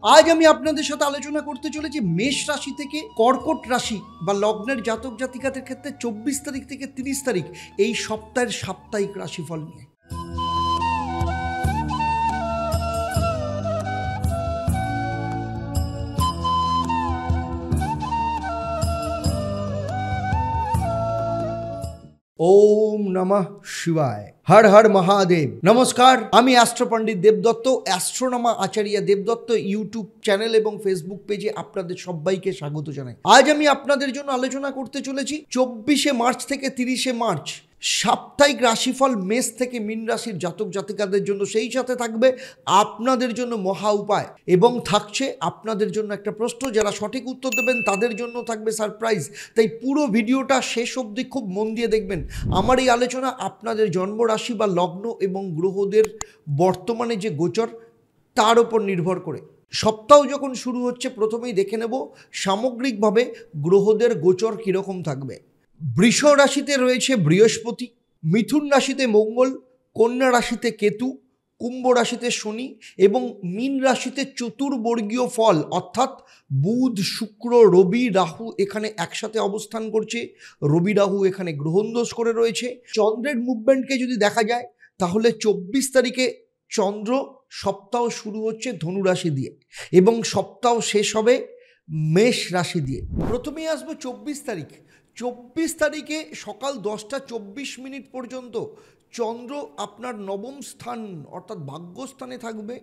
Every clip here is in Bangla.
আজ আমি আপনাদের সাথে আলোচনা করতে চলেছি মেষ রাশি থেকে কর্কট রাশি বা লগ্নের জাতক জাতিকাদের ক্ষেত্রে 24 তারিখ থেকে 30 তারিখ এই সপ্তাহের সাপ্তাহিক রাশিফল নিয়ে। ওম নমঃ শিবায়, হর হর মহাদেব। নমস্কার, আমি অ্যাস্ট্রো পণ্ডিত দেবদত্ত, অ্যাস্ট্রোনমা আচার্য দেবদত্ত ইউটিউব চ্যানেল এবং ফেসবুক পেজে আপনাদের সবাইকে স্বাগত জানাই। আজ আমি আপনাদের জন্য আলোচনা করতে চলেছি 24 মার্চ থেকে 30 মার্চ সাপ্তাহিক রাশিফল মেষ থেকে মীন রাশির জাতক জাতিকাদের জন্য। সেই সাথে থাকবে আপনাদের জন্য মহা উপায় এবং থাকছে আপনাদের জন্য একটা প্রশ্ন, যারা সঠিক উত্তর দেবেন তাদের জন্য থাকবে সারপ্রাইজ। তাই পুরো ভিডিওটা শেষ অবধি খুব মন দিয়ে দেখবেন। আমার এই আলোচনা আপনাদের জন্মরাশি বা লগ্ন এবং গ্রহদের বর্তমানে যে গোচর তার উপর নির্ভর করে। সপ্তাহ যখন শুরু হচ্ছে, প্রথমেই দেখে নেব সামগ্রিকভাবে গ্রহদের গোচর কীরকম থাকবে। বৃষ রাশিতে রয়েছে বৃহস্পতি, মিথুন রাশিতে মঙ্গল, কন্যা রাশিতে কেতু, কুম্ভ রাশিতে শনি এবং মীন রাশিতে চতুর্বর্গীয় ফল অর্থাৎ বুধ, শুক্র, রবি, রাহু এখানে একসাথে অবস্থান করছে। রবি রাহু এখানে গ্রহণদোষ করে রয়েছে। চন্দ্রের মুভমেন্টকে যদি দেখা যায় তাহলে 24 তারিখে চন্দ্র সপ্তাহ শুরু হচ্ছে ধনু রাশি দিয়ে এবং সপ্তাহ শেষ হবে মেষ রাশি দিয়ে। প্রথমেই আসবো 24 তারিখ। 24 তারিখে সকাল 10টা 24 পর্যন্ত চন্দ্র আপনার নবম স্থান অর্থাৎ ভাগ্যস্থানে থাকবে,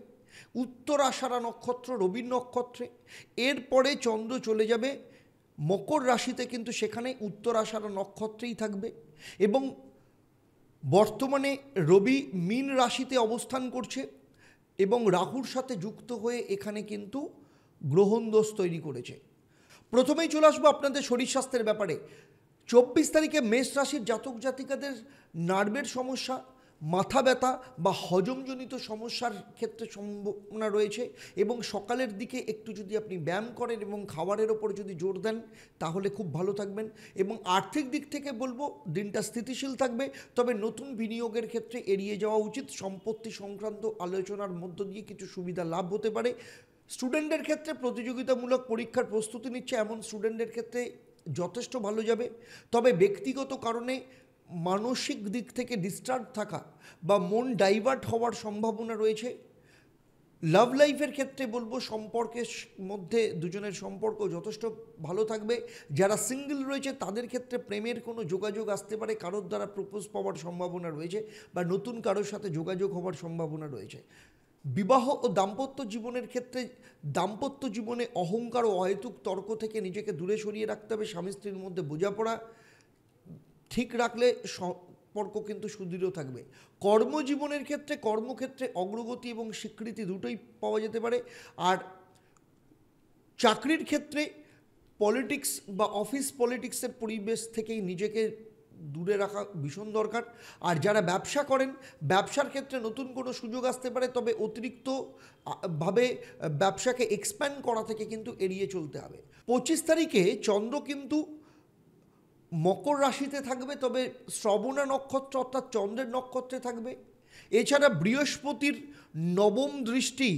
উত্তরাষাঢ়া নক্ষত্র রবির নক্ষত্রে। এরপরে চন্দ্র চলে যাবে মকর রাশিতে, কিন্তু সেখানে উত্তরাষাঢ়া নক্ষত্রেই থাকবে এবং বর্তমানে রবি মীন রাশিতে অবস্থান করছে এবং রাহুর সাথে যুক্ত হয়ে এখানে কিন্তু গ্রহণদোষ তৈরি করেছে। প্রথমেই চলে আসবো আপনাদের শরীর স্বাস্থ্যের ব্যাপারে। 24 তারিখে মেষ রাশির জাতক জাতিকাদের নার্ভের সমস্যা, মাথা ব্যথা বা হজমজনিত সমস্যার ক্ষেত্রে সম্ভাবনা রয়েছে এবং সকালের দিকে একটু যদি আপনি ব্যায়াম করেন এবং খাবারের ওপর যদি জোর দেন তাহলে খুব ভালো থাকবেন। এবং আর্থিক দিক থেকে বলবো দিনটা স্থিতিশীল থাকবে, তবে নতুন বিনিয়োগের ক্ষেত্রে এড়িয়ে যাওয়া উচিত। সম্পত্তি সংক্রান্ত আলোচনার মধ্য দিয়ে কিছু সুবিধা লাভ হতে পারে। স্টুডেন্টদের ক্ষেত্রে প্রতিযোগিতামূলক পরীক্ষার প্রস্তুতি নিচ্ছে এমন স্টুডেন্টদের ক্ষেত্রে যথেষ্ট ভালো যাবে, তবে ব্যক্তিগত কারণে মানসিক দিক থেকে ডিস্টার্ব থাকা বা মন ডাইভার্ট হওয়ার সম্ভাবনা রয়েছে। লাভ লাইফের ক্ষেত্রে বলবো সম্পর্কের মধ্যে দুজনের সম্পর্ক যথেষ্ট ভালো থাকবে। যারা সিঙ্গেল রয়েছে তাদের ক্ষেত্রে প্রেমের কোনো যোগাযোগ আসতে পারে, কারোর দ্বারা প্রপোজ পাওয়ার সম্ভাবনা রয়েছে বা নতুন কারোর সাথে যোগাযোগ হওয়ার সম্ভাবনা রয়েছে। বিবাহ ও দাম্পত্য জীবনের ক্ষেত্রে দাম্পত্য জীবনে অহংকার ও অহেতুক তর্ক থেকে নিজেকে দূরে সরিয়ে রাখতে হবে। স্বামী স্ত্রীর মধ্যে বোঝাপড়া ঠিক রাখলে সম্পর্ক কিন্তু সুদৃঢ় থাকবে। কর্মজীবনের ক্ষেত্রে কর্মক্ষেত্রে অগ্রগতি এবং স্বীকৃতি দুটোই পাওয়া যেতে পারে। আর চাকরির ক্ষেত্রে পলিটিক্স বা অফিস পলিটিক্সের পরিবেশ থেকেই নিজেকে দূরে রাখা ভীষণ দরকার। আর যারা ব্যবসা করেন ব্যবসার ক্ষেত্রে নতুন কোনো সুযোগ আসতে পারে, তবে অতিরিক্ত ভাবে ব্যবসাকে এক্সপ্যান্ড করা থেকে কিন্তু এড়িয়ে চলতে হবে। 25 তারিখে চন্দ্র কিন্তু মকর রাশিতে থাকবে, তবে শ্রবণা নক্ষত্র অর্থাৎ চন্দ্রের নক্ষত্রে থাকবে। এছাড়া বৃহস্পতির নবম দৃষ্টি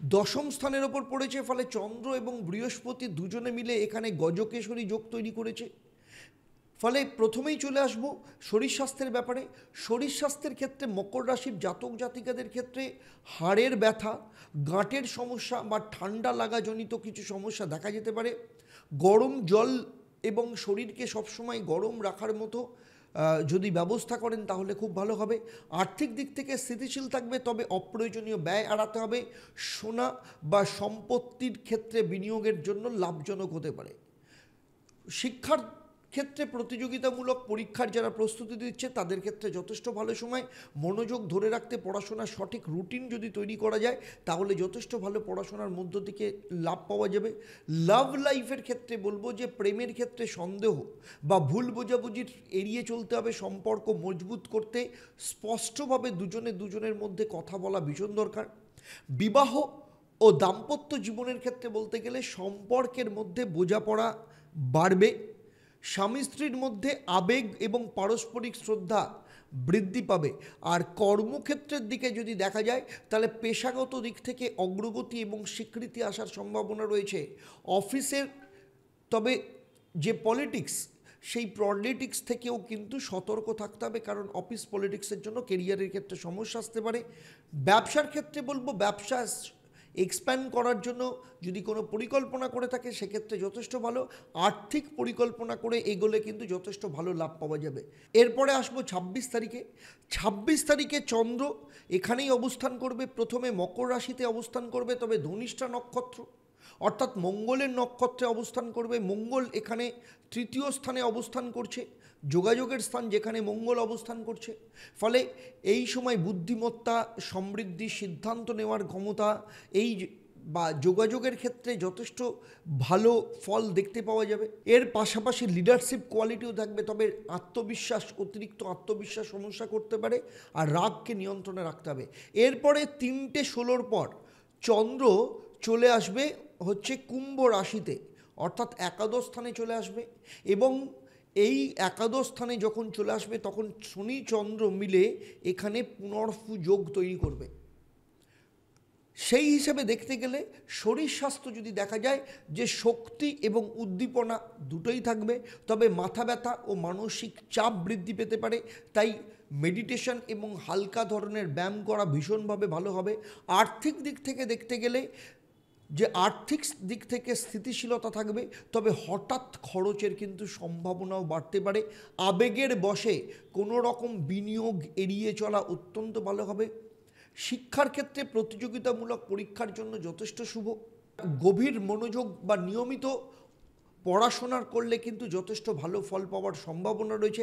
দশম স্থানের ওপর পড়েছে, ফলে চন্দ্র এবং বৃহস্পতি দুজনে মিলে এখানে গজকেশরী যোগ তৈরি করেছে। ফলে প্রথমেই চলে আসব শরীর স্বাস্থ্যের ব্যাপারে। শরীর স্বাস্থ্যের ক্ষেত্রে মকর রাশির জাতক জাতিকাদের ক্ষেত্রে হাড়ের ব্যথা, গাঁটের সমস্যা বা ঠান্ডা লাগাজনিত কিছু সমস্যা দেখা যেতে পারে। গরম জল এবং শরীরকে সবসময় গরম রাখার মতো যদি ব্যবস্থা করেন তাহলে খুব ভালো হবে। আর্থিক দিক থেকে স্থিতিশীল থাকবে, তবে অপ্রয়োজনীয় ব্যয় এড়াতে হবে। সোনা বা সম্পত্তির ক্ষেত্রে বিনিয়োগের জন্য লাভজনক হতে পারে। শিক্ষার ক্ষেত্রে প্রতিযোগিতামূলক পরীক্ষার যারা প্রস্তুতি দিচ্ছে তাদের ক্ষেত্রে যথেষ্ট ভালো সময়। মনোযোগ ধরে রাখতে পড়াশোনার সঠিক রুটিন যদি তৈরি করা যায় তাহলে যথেষ্ট ভালো পড়াশোনার মধ্য থেকে লাভ পাওয়া যাবে। লাভ লাইফের ক্ষেত্রে বলবো যে প্রেমের ক্ষেত্রে সন্দেহ বা ভুল বোঝাবুঝির এড়িয়ে চলতে হবে। সম্পর্ক মজবুত করতে স্পষ্টভাবে দুজনের মধ্যে কথা বলা ভীষণ দরকার। বিবাহ ও দাম্পত্য জীবনের ক্ষেত্রে বলতে গেলে সম্পর্কের মধ্যে বোঝাপড়া বাড়বে। স্বামী স্ত্রীর মধ্যে আবেগ এবং পারস্পরিক শ্রদ্ধা বৃদ্ধি পাবে। আর কর্মক্ষেত্রের দিকে যদি দেখা যায় তাহলে পেশাগত দিক থেকে অগ্রগতি এবং স্বীকৃতি আসার সম্ভাবনা রয়েছে অফিসের। তবে যে পলিটিক্স, সেই পলিটিক্স থেকেও কিন্তু সতর্ক থাকতে হবে, কারণ অফিস পলিটিক্সের জন্য কেরিয়ারের ক্ষেত্রে সমস্যা আসতে পারে। ব্যবসার ক্ষেত্রে বলবো, ব্যবসা এক্সপ্যান্ড করার জন্য যদি কোনো পরিকল্পনা করে থাকে সেক্ষেত্রে যথেষ্ট ভালো। আর্থিক পরিকল্পনা করে এগোলে কিন্তু যথেষ্ট ভালো লাভ পাওয়া যাবে। এরপরে আসবো 26 তারিখে। 26 তারিখে চন্দ্র এখানেই অবস্থান করবে, প্রথমে মকর রাশিতে অবস্থান করবে, তবে ধনিষ্ঠা নক্ষত্র অর্থাৎ মঙ্গলের নক্ষত্রে অবস্থান করবে। মঙ্গল এখানে তৃতীয় স্থানে অবস্থান করছে, যোগাযোগের স্থান যেখানে মঙ্গল অবস্থান করছে। ফলে এই সময় বুদ্ধিমত্তা, সমৃদ্ধি, সিদ্ধান্ত নেওয়ার ক্ষমতা এই বা যোগাযোগের ক্ষেত্রে যথেষ্ট ভালো ফল দেখতে পাওয়া যাবে। এর পাশাপাশি লিডারশিপ কোয়ালিটিও থাকবে, তবে আত্মবিশ্বাস, অতিরিক্ত আত্মবিশ্বাস সমস্যা করতে পারে, আর রাগকে নিয়ন্ত্রণে রাখতে হবে। এরপরে 3:16 পর চন্দ্র চলে আসবে হচ্ছে কুম্ভ রাশিতে, অর্থাৎ একাদশ স্থানে চলে আসবে। এবং এই একাদশ স্থানে যখন চলে আসবে তখন শনি চন্দ্র মিলে এখানে পুনর্ফু যোগ তৈরি করবে। সেই হিসেবে দেখতে গেলে শরীর স্বাস্থ্য যদি দেখা যায় যে শক্তি এবং উদ্দীপনা দুটোই থাকবে, তবে মাথা ব্যথা ও মানসিক চাপ বৃদ্ধি পেতে পারে। তাই মেডিটেশন এবং হালকা ধরনের ব্যায়াম করা ভীষণভাবে ভালো হবে। আর্থিক দিক থেকে দেখতে গেলে যে আর্থিক দিক থেকে স্থিতিশীলতা থাকবে, তবে হঠাৎ খরচের কিন্তু সম্ভাবনাও বাড়তে পারে। আবেগের বশে কোনো রকম বিনিয়োগ এড়িয়ে চলা অত্যন্ত ভালো হবে। শিক্ষার ক্ষেত্রে প্রতিযোগিতামূলক পরীক্ষার জন্য যথেষ্ট শুভ। গভীর মনোযোগ বা নিয়মিত পড়াশোনার করলে কিন্তু যথেষ্ট ভালো ফল পাওয়ার সম্ভাবনা রয়েছে।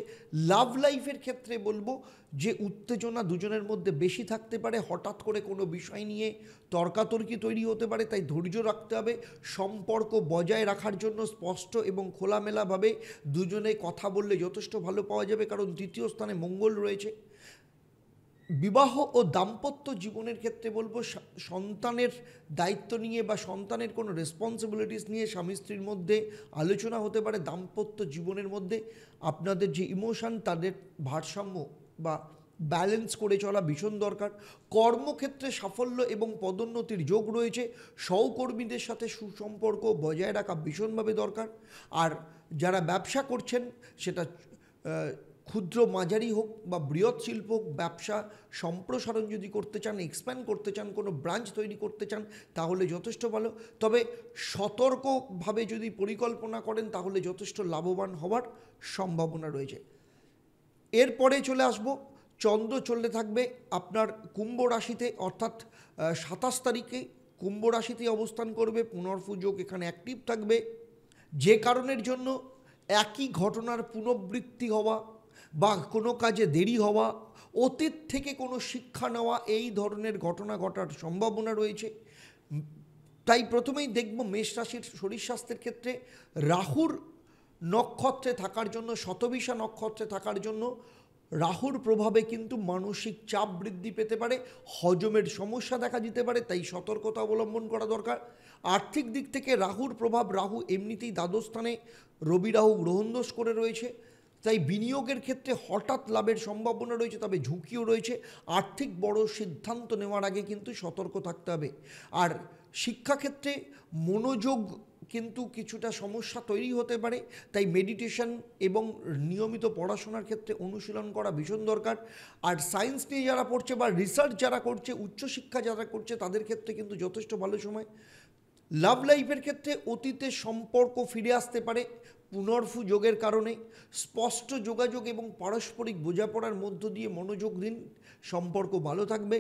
লাভ লাইফের ক্ষেত্রে বলবো যে উত্তেজনা দুজনের মধ্যে বেশি থাকতে পারে, হঠাৎ করে কোনো বিষয় নিয়ে তর্কাতর্কি তৈরি হতে পারে, তাই ধৈর্য রাখতে হবে। সম্পর্ক বজায় রাখার জন্য স্পষ্ট এবং খোলামেলাভাবে দুজনে কথা বললে যথেষ্ট ভালো পাওয়া যাবে, কারণ তৃতীয় স্থানে মঙ্গল রয়েছে। বিবাহ ও দাম্পত্য জীবনের ক্ষেত্রে বলবো সন্তানের দায়িত্ব নিয়ে বা সন্তানের কোনো রেসপন্সিবিলিটিস নিয়ে স্বামী স্ত্রীর মধ্যে আলোচনা হতে পারে। দাম্পত্য জীবনের মধ্যে আপনাদের যে ইমোশন, তাদের ভারসাম্য বা ব্যালেন্স করে চলা ভীষণ দরকার। কর্মক্ষেত্রে সাফল্য এবং পদোন্নতির যোগ রয়েছে। সহকর্মীদের সাথে সুসম্পর্ক বজায় রাখা ভীষণভাবে দরকার। আর যারা ব্যবসা করছেন, সেটা ক্ষুদ্র মাঝারি হোক বা বৃহৎ শিল্প হোক, ব্যবসা সম্প্রসারণ যদি করতে চান, এক্সপ্যান্ড করতে চান, কোনো ব্রাঞ্চ তৈরি করতে চান, তাহলে যথেষ্ট ভালো। তবে সতর্কভাবে যদি পরিকল্পনা করেন তাহলে যথেষ্ট লাভবান হওয়ার সম্ভাবনা রয়েছে। এরপরে চলে আসব, চন্দ্র চলতে থাকবে আপনার কুম্ভ রাশিতে, অর্থাৎ 27 তারিখে কুম্ভ রাশিতে অবস্থান করবে। পুনর্ফু যোগ এখানে অ্যাক্টিভ থাকবে, যে কারণের জন্য একই ঘটনার পুনরাবৃত্তি হওয়া বা কোনো কাজে দেরি হওয়া, অতীত থেকে কোনো শিক্ষা নেওয়া, এই ধরনের ঘটনা ঘটার সম্ভাবনা রয়েছে। তাই প্রথমেই দেখব মেষ রাশির শরীর স্বাস্থ্যের ক্ষেত্রে রাহুর নক্ষত্রে থাকার জন্য, শতবিশা নক্ষত্রে থাকার জন্য রাহুর প্রভাবে কিন্তু মানসিক চাপ বৃদ্ধি পেতে পারে, হজমের সমস্যা দেখা দিতে পারে, তাই সতর্কতা অবলম্বন করা দরকার। আর্থিক দিক থেকে রাহুর প্রভাব, রাহু এমনিতেই দ্বাদশ স্থানে রবি রাহু গ্রহণদোষ করে রয়েছে, তাই বিনিয়োগের ক্ষেত্রে হঠাৎ লাভের সম্ভাবনা রয়েছে, তবে ঝুঁকিও রয়েছে। আর্থিক বড় সিদ্ধান্ত নেওয়ার আগে কিন্তু সতর্ক থাকতে হবে। আর শিক্ষাক্ষেত্রে মনোযোগ কিন্তু কিছুটা সমস্যা তৈরি হতে পারে, তাই মেডিটেশন এবং নিয়মিত পড়াশোনার ক্ষেত্রে অনুশীলন করা ভীষণ দরকার। আর সায়েন্স নিয়ে যারা পড়ছে বা রিসার্চ যারা করছে, উচ্চশিক্ষা যারা করছে, তাদের ক্ষেত্রে কিন্তু যথেষ্ট ভালো সময়। লাভ লাইফের ক্ষেত্রে অতীতের সম্পর্ক ফিরে আসতে পারে পুনর্ফু যোগের কারণে। স্পষ্ট যোগাযোগ এবং পারস্পরিক বোঝাপড়ার মধ্য দিয়ে মনোযোগ দিন, সম্পর্ক ভালো থাকবে।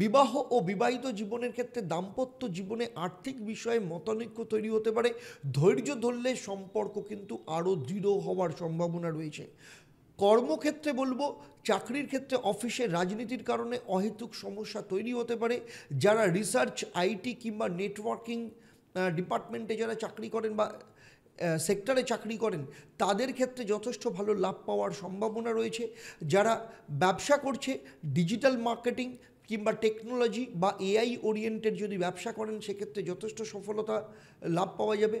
বিবাহ ও বিবাহিত জীবনের ক্ষেত্রে দাম্পত্য জীবনে আর্থিক বিষয়ে মতানৈক্য তৈরি হতে পারে, ধৈর্য ধরলে সম্পর্ক কিন্তু আরও দৃঢ় হওয়ার সম্ভাবনা রয়েছে। কর্মক্ষেত্রে বলবো, চাকরির ক্ষেত্রে অফিসে রাজনীতির কারণে অহেতুক সমস্যা তৈরি হতে পারে। যারা রিসার্চ, আইটি কিংবা নেটওয়ার্কিং ডিপার্টমেন্টে যারা চাকরি করেন বা সেক্টরে চাকরি করেন, তাদের ক্ষেত্রে যথেষ্ট ভালো লাভ পাওয়ার সম্ভাবনা রয়েছে। যারা ব্যবসা করছে, ডিজিটাল মার্কেটিং কিংবা টেকনোলজি বা এআই ওরিয়েন্টেড যদি ব্যবসা করেন, সেক্ষেত্রে যথেষ্ট সফলতা লাভ পাওয়া যাবে।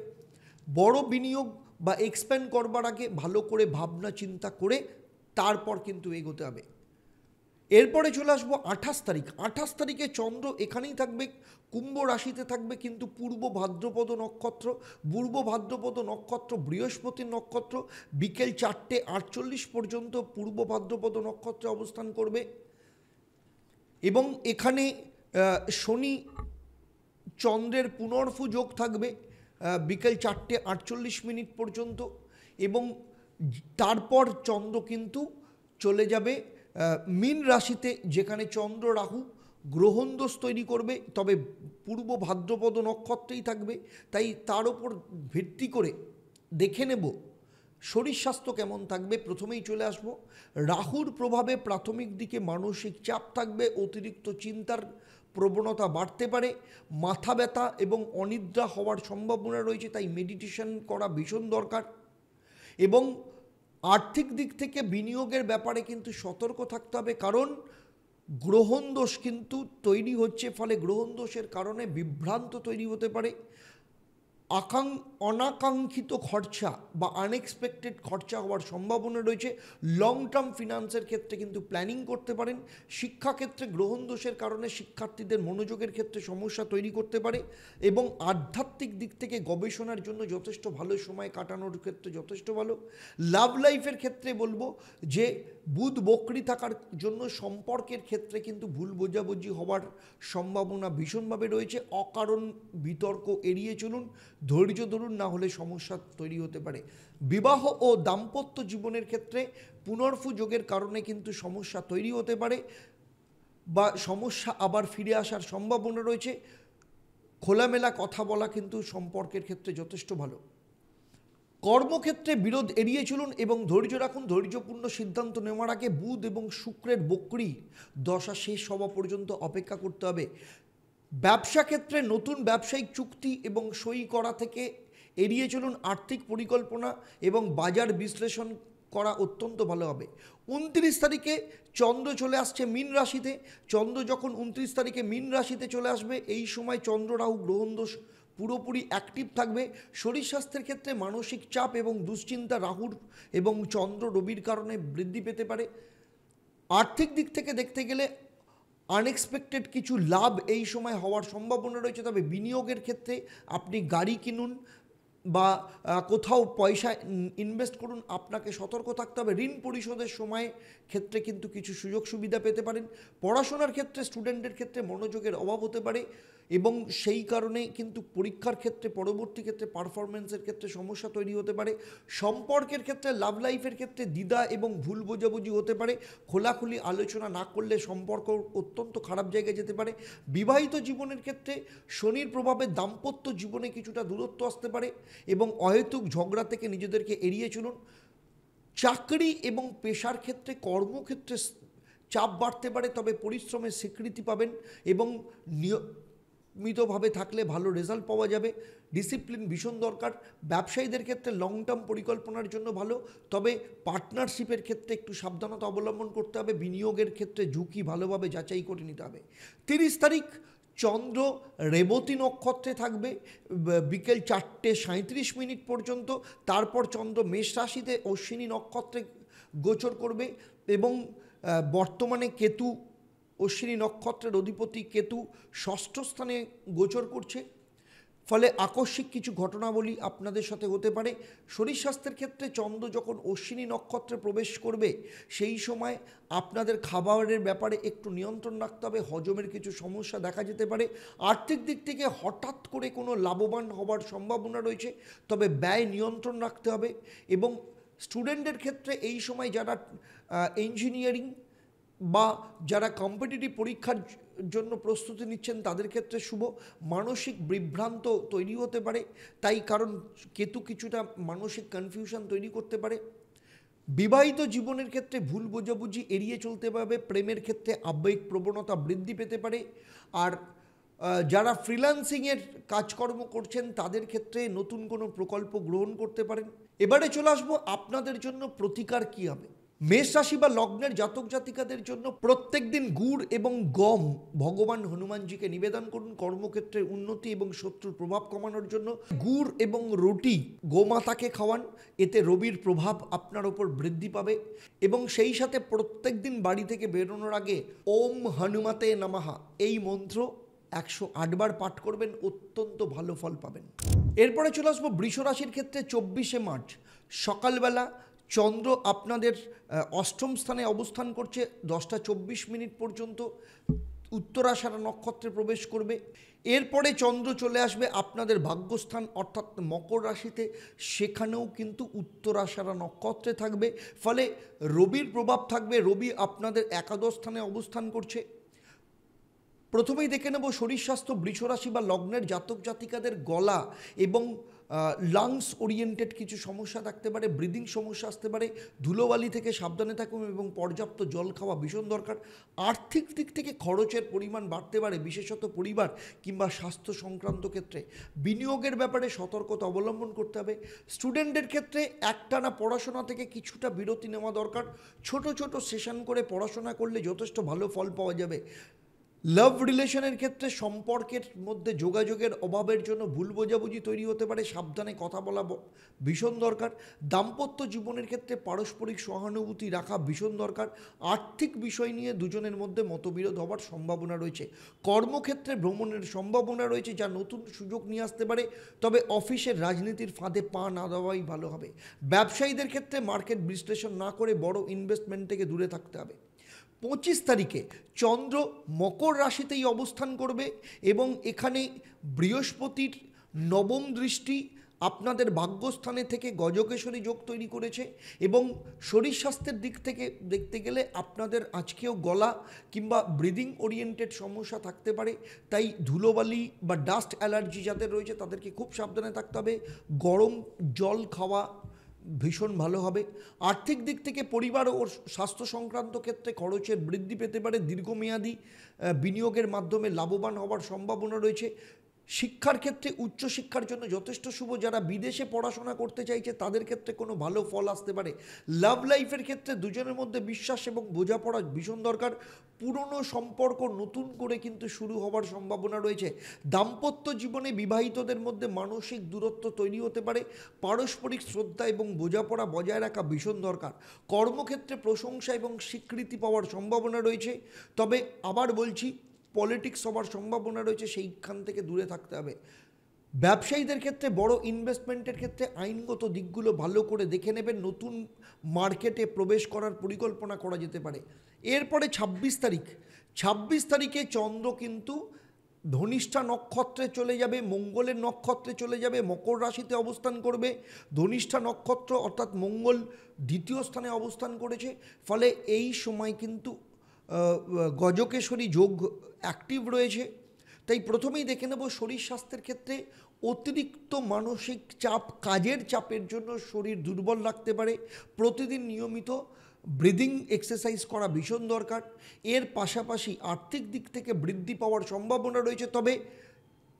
বড় বিনিয়োগ বা এক্সপ্যান্ড করবার আগে ভালো করে ভাবনা চিন্তা করে তারপর কিন্তু এগোতে হবে। এরপরে চলে আসবো 28 তারিখ। 28 তারিখে চন্দ্র এখানেই থাকবে, কুম্ভ রাশিতে থাকবে, কিন্তু পূর্ব ভাদ্রপদ নক্ষত্র। পূর্ব ভাদ্রপদ নক্ষত্র বৃহস্পতির নক্ষত্র, বিকেল 4:48 পর্যন্ত পূর্ব ভাদ্রপদ নক্ষত্রে অবস্থান করবে। এবং এখানে শনি চন্দ্রের পুনর্ফু যোগ থাকবে বিকেল 4:48 পর্যন্ত। এবং তারপর চন্দ্র কিন্তু চলে যাবে মীন রাশিতে, যেখানে চন্দ্র রাহু গ্রহণ দোষ তৈরি করবে, তবে পূর্ব ভাদ্রপদ নক্ষত্রেই থাকবে। তাই তার ওপর ভিত্তি করে দেখে নেব শরীর স্বাস্থ্য কেমন থাকবে। প্রথমেই চলে আসব, রাহুর প্রভাবে প্রাথমিক দিকে মানসিক চাপ থাকবে, অতিরিক্ত চিন্তার প্রবণতা বাড়তে পারে, মাথা ব্যথা এবং অনিদ্রা হওয়ার সম্ভাবনা রয়েছে, তাই মেডিটেশন করা ভীষণ দরকার। এবং আর্থিক দিক থেকে বিনিয়োগের ব্যাপারে কিন্তু সতর্ক থাকতে হবে, কারণ গ্রহণ দোষ কিন্তু তৈরি হচ্ছে, ফলে গ্রহণ দোষের কারণে বিভ্রান্ত তৈরি হতে পারে। অনাকাঙ্ক্ষিত খরচা বা আনএক্সপেক্টেড খরচা হওয়ার সম্ভাবনা রয়েছে। লং টার্ম ফিনান্সের ক্ষেত্রে কিন্তু প্ল্যানিং করতে পারেন। শিক্ষাক্ষেত্রে গ্রহণ দোষের কারণে শিক্ষার্থীদের মনোযোগের ক্ষেত্রে সমস্যা তৈরি করতে পারে। এবং আধ্যাত্মিক দিক থেকে গবেষণার জন্য যথেষ্ট ভালো সময় কাটানোর ক্ষেত্রে যথেষ্ট ভালো। লাভ লাইফের ক্ষেত্রে বলবো যে বুধ বক্রী থাকার জন্য সম্পর্কের ক্ষেত্রে কিন্তু ভুল বোঝাবুঝি হওয়ার সম্ভাবনা ভীষণভাবে রয়েছে। অকারণ বিতর্ক এড়িয়ে চলুন, ধৈর্য ধরুন, না হলে সমস্যা তৈরি হতে পারে। বিবাহ ও দাম্পত্য জীবনের ক্ষেত্রে পুনর্ফু যোগের কারণে কিন্তু সমস্যা তৈরি হতে পারে বা সমস্যা আবার ফিরে আসার সম্ভাবনা রয়েছে। খোলামেলা কথা বলা কিন্তু সম্পর্কের ক্ষেত্রে যথেষ্ট ভালো। কর্মক্ষেত্রে বিরোধ এড়িয়ে চলুন এবং ধৈর্য রাখুন। ধৈর্যপূর্ণ সিদ্ধান্ত নেওয়ার আগে বুধ এবং শুক্রের বক্রী দশা শেষ হওয়া পর্যন্ত অপেক্ষা করতে হবে। ব্যবসা ক্ষেত্রে নতুন ব্যবসায়িক চুক্তি এবং সই করা থেকে এড়িয়ে চলুন। আর্থিক পরিকল্পনা এবং বাজার বিশ্লেষণ করা অত্যন্ত ভালো হবে। 29 তারিখে চন্দ্র চলে আসছে মীন রাশিতে। চন্দ্র যখন 29 তারিখে মীন রাশিতে চলে আসবে, এই সময় চন্দ্র রাহু গ্রহণ দোষ পুরোপুরি অ্যাক্টিভ থাকবে। শরীর স্বাস্থ্যের ক্ষেত্রে মানসিক চাপ এবং দুশ্চিন্তা রাহুর এবং চন্দ্র রবির কারণে বৃদ্ধি পেতে পারে। আর্থিক দিক থেকে দেখতে গেলে আনএক্সপেক্টেড কিছু লাভ এই সময় হওয়ার সম্ভাবনা রয়েছে, তবে বিনিয়োগের ক্ষেত্রে আপনি গাড়ি কিনুন বা কোথাও পয়সা ইনভেস্ট করুন, আপনাকে সতর্ক থাকতে হবে। ঋণ পরিশোধের সময় ক্ষেত্রে কিন্তু কিছু সুযোগ সুবিধা পেতে পারেন। পড়াশোনার ক্ষেত্রে স্টুডেন্টের ক্ষেত্রে মনোযোগের অভাব হতে পারে এবং সেই কারণে কিন্তু পরীক্ষার ক্ষেত্রে পরবর্তী ক্ষেত্রে পারফরমেন্সের ক্ষেত্রে সমস্যা তৈরি হতে পারে। সম্পর্কের ক্ষেত্রে লাভ লাইফের ক্ষেত্রে দ্বিধা এবং ভুল বোঝাবুঝি হতে পারে। খোলাখুলি আলোচনা না করলে সম্পর্ক অত্যন্ত খারাপ জায়গায় যেতে পারে। বিবাহিত জীবনের ক্ষেত্রে শনির প্রভাবে দাম্পত্য জীবনে কিছুটা দূরত্ব আসতে পারে এবং অহেতুক ঝগড়া থেকে নিজেদেরকে এড়িয়ে চলুন। চাকরি এবং পেশার ক্ষেত্রে কর্মক্ষেত্রে চাপ বাড়তে পারে, তবে পরিশ্রমের স্বীকৃতি পাবেন এবং নিয়মিতভাবে থাকলে ভালো রেজাল্ট পাওয়া যাবে। ডিসিপ্লিন ভীষণ দরকার। ব্যবসায়ীদের ক্ষেত্রে লং টার্ম পরিকল্পনার জন্য ভালো, তবে পার্টনারশিপের ক্ষেত্রে একটু সাবধানতা অবলম্বন করতে হবে। বিনিয়োগের ক্ষেত্রে ঝুঁকি ভালোভাবে যাচাই করে নিতে হবে। 30 তারিখ চন্দ্র রেবতী নক্ষত্রে থাকবে বিকেল 4:37 পর্যন্ত। তারপর চন্দ্র মেষ রাশিতে অশ্বিনী নক্ষত্রে গোচর করবে এবং বর্তমানে কেতু, অশ্বিনী নক্ষত্রের অধিপতি কেতু ষষ্ঠ স্থানে গোচর করছে, ফলে আকস্মিক কিছু ঘটনাবলী আপনাদের সাথে হতে পারে। শরীর স্বাস্থ্যের ক্ষেত্রে চন্দ্র যখন অশ্বিনী নক্ষত্রে প্রবেশ করবে, সেই সময় আপনাদের খাবারের ব্যাপারে একটু নিয়ন্ত্রণ রাখতে হবে। হজমের কিছু সমস্যা দেখা যেতে পারে। আর্থিক দিক থেকে হঠাৎ করে কোনো লাভবান হওয়ার সম্ভাবনা রয়েছে, তবে ব্যয় নিয়ন্ত্রণ রাখতে হবে। এবং স্টুডেন্টদের ক্ষেত্রে এই সময় যারা ইঞ্জিনিয়ারিং বা যারা কম্পিটিটিভ পরীক্ষার জন্য প্রস্তুতি নিচ্ছেন তাদের ক্ষেত্রে শুভ। মানসিক বিভ্রান্ত তৈরি হতে পারে, তাই কারণ কেতু কিছুটা মানসিক কনফিউশন তৈরি করতে পারে। বিবাহিত জীবনের ক্ষেত্রে ভুল বোঝাবুঝি এড়িয়ে চলতে হবে। প্রেমের ক্ষেত্রে আবেগ প্রবণতা বৃদ্ধি পেতে পারে। আর যারা ফ্রিল্যান্সিংয়ের কাজকর্ম করছেন তাদের ক্ষেত্রে নতুন কোনো প্রকল্প গ্রহণ করতে পারেন। এবারে চলে আসবো আপনাদের জন্য প্রতিকার কী হবে। মেষ রাশি বা লগ্নের জাতক জাতিকাদের জন্য প্রত্যেক দিন গুড় এবং গম ভগবান হনুমানজিকে নিবেদন করুন। কর্মক্ষেত্রে উন্নতি এবং শত্রুর প্রভাব কমানোর জন্য গুড় এবং রুটি গোমাতাকে খাওয়ান, এতে রবির প্রভাব আপনার ওপর বৃদ্ধি পাবে। এবং সেই সাথে প্রত্যেক দিন বাড়ি থেকে বেরোনোর আগে ওম হনুমতে নমঃ এই মন্ত্র 108 বার পাঠ করবেন, অত্যন্ত ভালো ফল পাবেন। এরপরে চলে আসবো বৃষ রাশির ক্ষেত্রে। 24শে মার্চ সকালবেলা চন্দ্র আপনাদের অষ্টম স্থানে অবস্থান করছে, 10টা 24 মিনিট পর্যন্ত উত্তরাষাঢ়া নক্ষত্রে প্রবেশ করবে। এরপরে চন্দ্র চলে আসবে আপনাদের ভাগ্যস্থান অর্থাৎ মকর রাশিতে, সেখানেও কিন্তু উত্তরাষাঢ়া নক্ষত্রে থাকবে, ফলে রবির প্রভাব থাকবে। রবি আপনাদের একাদশ স্থানে অবস্থান করছে। প্রথমেই দেখে নেব শরীর স্বাস্থ্য। বৃষ রাশি বা লগ্নের জাতক জাতিকাদের গলা এবং লাংস ওরিয়েন্টেড কিছু সমস্যা থাকতে পারে, ব্রিদিং সমস্যা আসতে পারে। ধুলোবালি থেকে সাবধানে থাকুন এবং পর্যাপ্ত জল খাওয়া ভীষণ দরকার। আর্থিক দিক থেকে খরচের পরিমাণ বাড়তে পারে, বিশেষত পরিবার কিংবা স্বাস্থ্য সংক্রান্ত ক্ষেত্রে। বিনিয়োগের ব্যাপারে সতর্কতা অবলম্বন করতে হবে। স্টুডেন্টদের ক্ষেত্রে একটানা পড়াশোনা থেকে কিছুটা বিরতি নেওয়া দরকার। ছোট ছোট সেশন করে পড়াশোনা করলে যথেষ্ট ভালো ফল পাওয়া যাবে। লাভ রিলেশনের ক্ষেত্রে সম্পর্কের মধ্যে যোগাযোগের অভাবের জন্য ভুল বোঝাবুঝি তৈরি হতে পারে, সাবধানে কথা বলা ভীষণ দরকার। দাম্পত্য জীবনের ক্ষেত্রে পারস্পরিক সহানুভূতি রাখা ভীষণ দরকার। আর্থিক বিষয় নিয়ে দুজনের মধ্যে মতবিরোধ হওয়ার সম্ভাবনা রয়েছে। কর্মক্ষেত্রে ভ্রমণের সম্ভাবনা রয়েছে, যা নতুন সুযোগ নিয়ে আসতে পারে, তবে অফিসের রাজনীতির ফাঁদে পা না দেওয়াই ভালো হবে। ব্যবসায়ীদের ক্ষেত্রে মার্কেট বিশ্লেষণ না করে বড় ইনভেস্টমেন্ট থেকে দূরে থাকতে হবে। 25 তারিখে চন্দ্র মকর রাশিতেই অবস্থান করবে এবং এখানে বৃহস্পতির নবম দৃষ্টি আপনাদের ভাগ্যস্থানে থেকে গজকেশরী যোগ তৈরি করেছে। এবং শরীর স্বাস্থ্যের দিক থেকে দেখতে গেলে আপনাদের আজকেও গলা কিংবা ব্রিদিং ওরিয়েন্টেড সমস্যা থাকতে পারে, তাই ধুলোবালি বা ডাস্ট অ্যালার্জি যাদের রয়েছে তাদেরকে খুব সাবধানে থাকতে হবে। গরম জল খাওয়া ভীষণ ভালো হবে। আর্থিক দিক থেকে পরিবার ও স্বাস্থ্য সংক্রান্ত ক্ষেত্রে খরচের বৃদ্ধি পেতে পারে। দীর্ঘমেয়াদী বিনিয়োগের মাধ্যমে লাভবান হওয়ার সম্ভাবনা রয়েছে। শিক্ষার ক্ষেত্রে উচ্চশিক্ষার জন্য যথেষ্ট শুভ। যারা বিদেশে পড়াশোনা করতে চাইছে তাদের ক্ষেত্রে কোনো ভালো ফল আসতে পারে। লাভ লাইফের ক্ষেত্রে দুজনের মধ্যে বিশ্বাস এবং বোঝাপড়া ভীষণ দরকার। পুরনো সম্পর্ক নতুন করে কিন্তু শুরু হওয়ার সম্ভাবনা রয়েছে। দাম্পত্য জীবনে বিবাহিতদের মধ্যে মানসিক দূরত্ব তৈরি হতে পারে। পারস্পরিক শ্রদ্ধা এবং বোঝাপড়া বজায় রাখা ভীষণ দরকার। কর্মক্ষেত্রে প্রশংসা এবং স্বীকৃতি পাওয়ার সম্ভাবনা রয়েছে, তবে আবার বলছি পলিটিক্স হওয়ার সম্ভাবনা রয়েছে, সেইখান থেকে দূরে থাকতে হবে। ব্যবসায়ীদের ক্ষেত্রে বড় ইনভেস্টমেন্টের ক্ষেত্রে আইনগত দিকগুলো ভালো করে দেখে নেবেন। নতুন মার্কেটে প্রবেশ করার পরিকল্পনা করা যেতে পারে। এরপরে 26 তারিখে চন্দ্র কিন্তু ধনিষ্ঠা নক্ষত্রে চলে যাবে, মঙ্গলের নক্ষত্রে চলে যাবে, মকর রাশিতে অবস্থান করবে। ধনিষ্ঠা নক্ষত্র অর্থাৎ মঙ্গল দ্বিতীয় স্থানে অবস্থান করেছে, ফলে এই সময় কিন্তু গজকেশরী যোগ অ্যাক্টিভ রয়েছে। তাই প্রথমেই দেখে নেব শরীর স্বাস্থ্যের ক্ষেত্রে। অতিরিক্ত মানসিক চাপ, কাজের চাপের জন্য শরীর দুর্বল লাগতে পারে। প্রতিদিন নিয়মিত ব্রিদিং এক্সারসাইজ করা ভীষণ দরকার। এর পাশাপাশি আর্থিক দিক থেকে বৃদ্ধি পাওয়ার সম্ভাবনা রয়েছে, তবে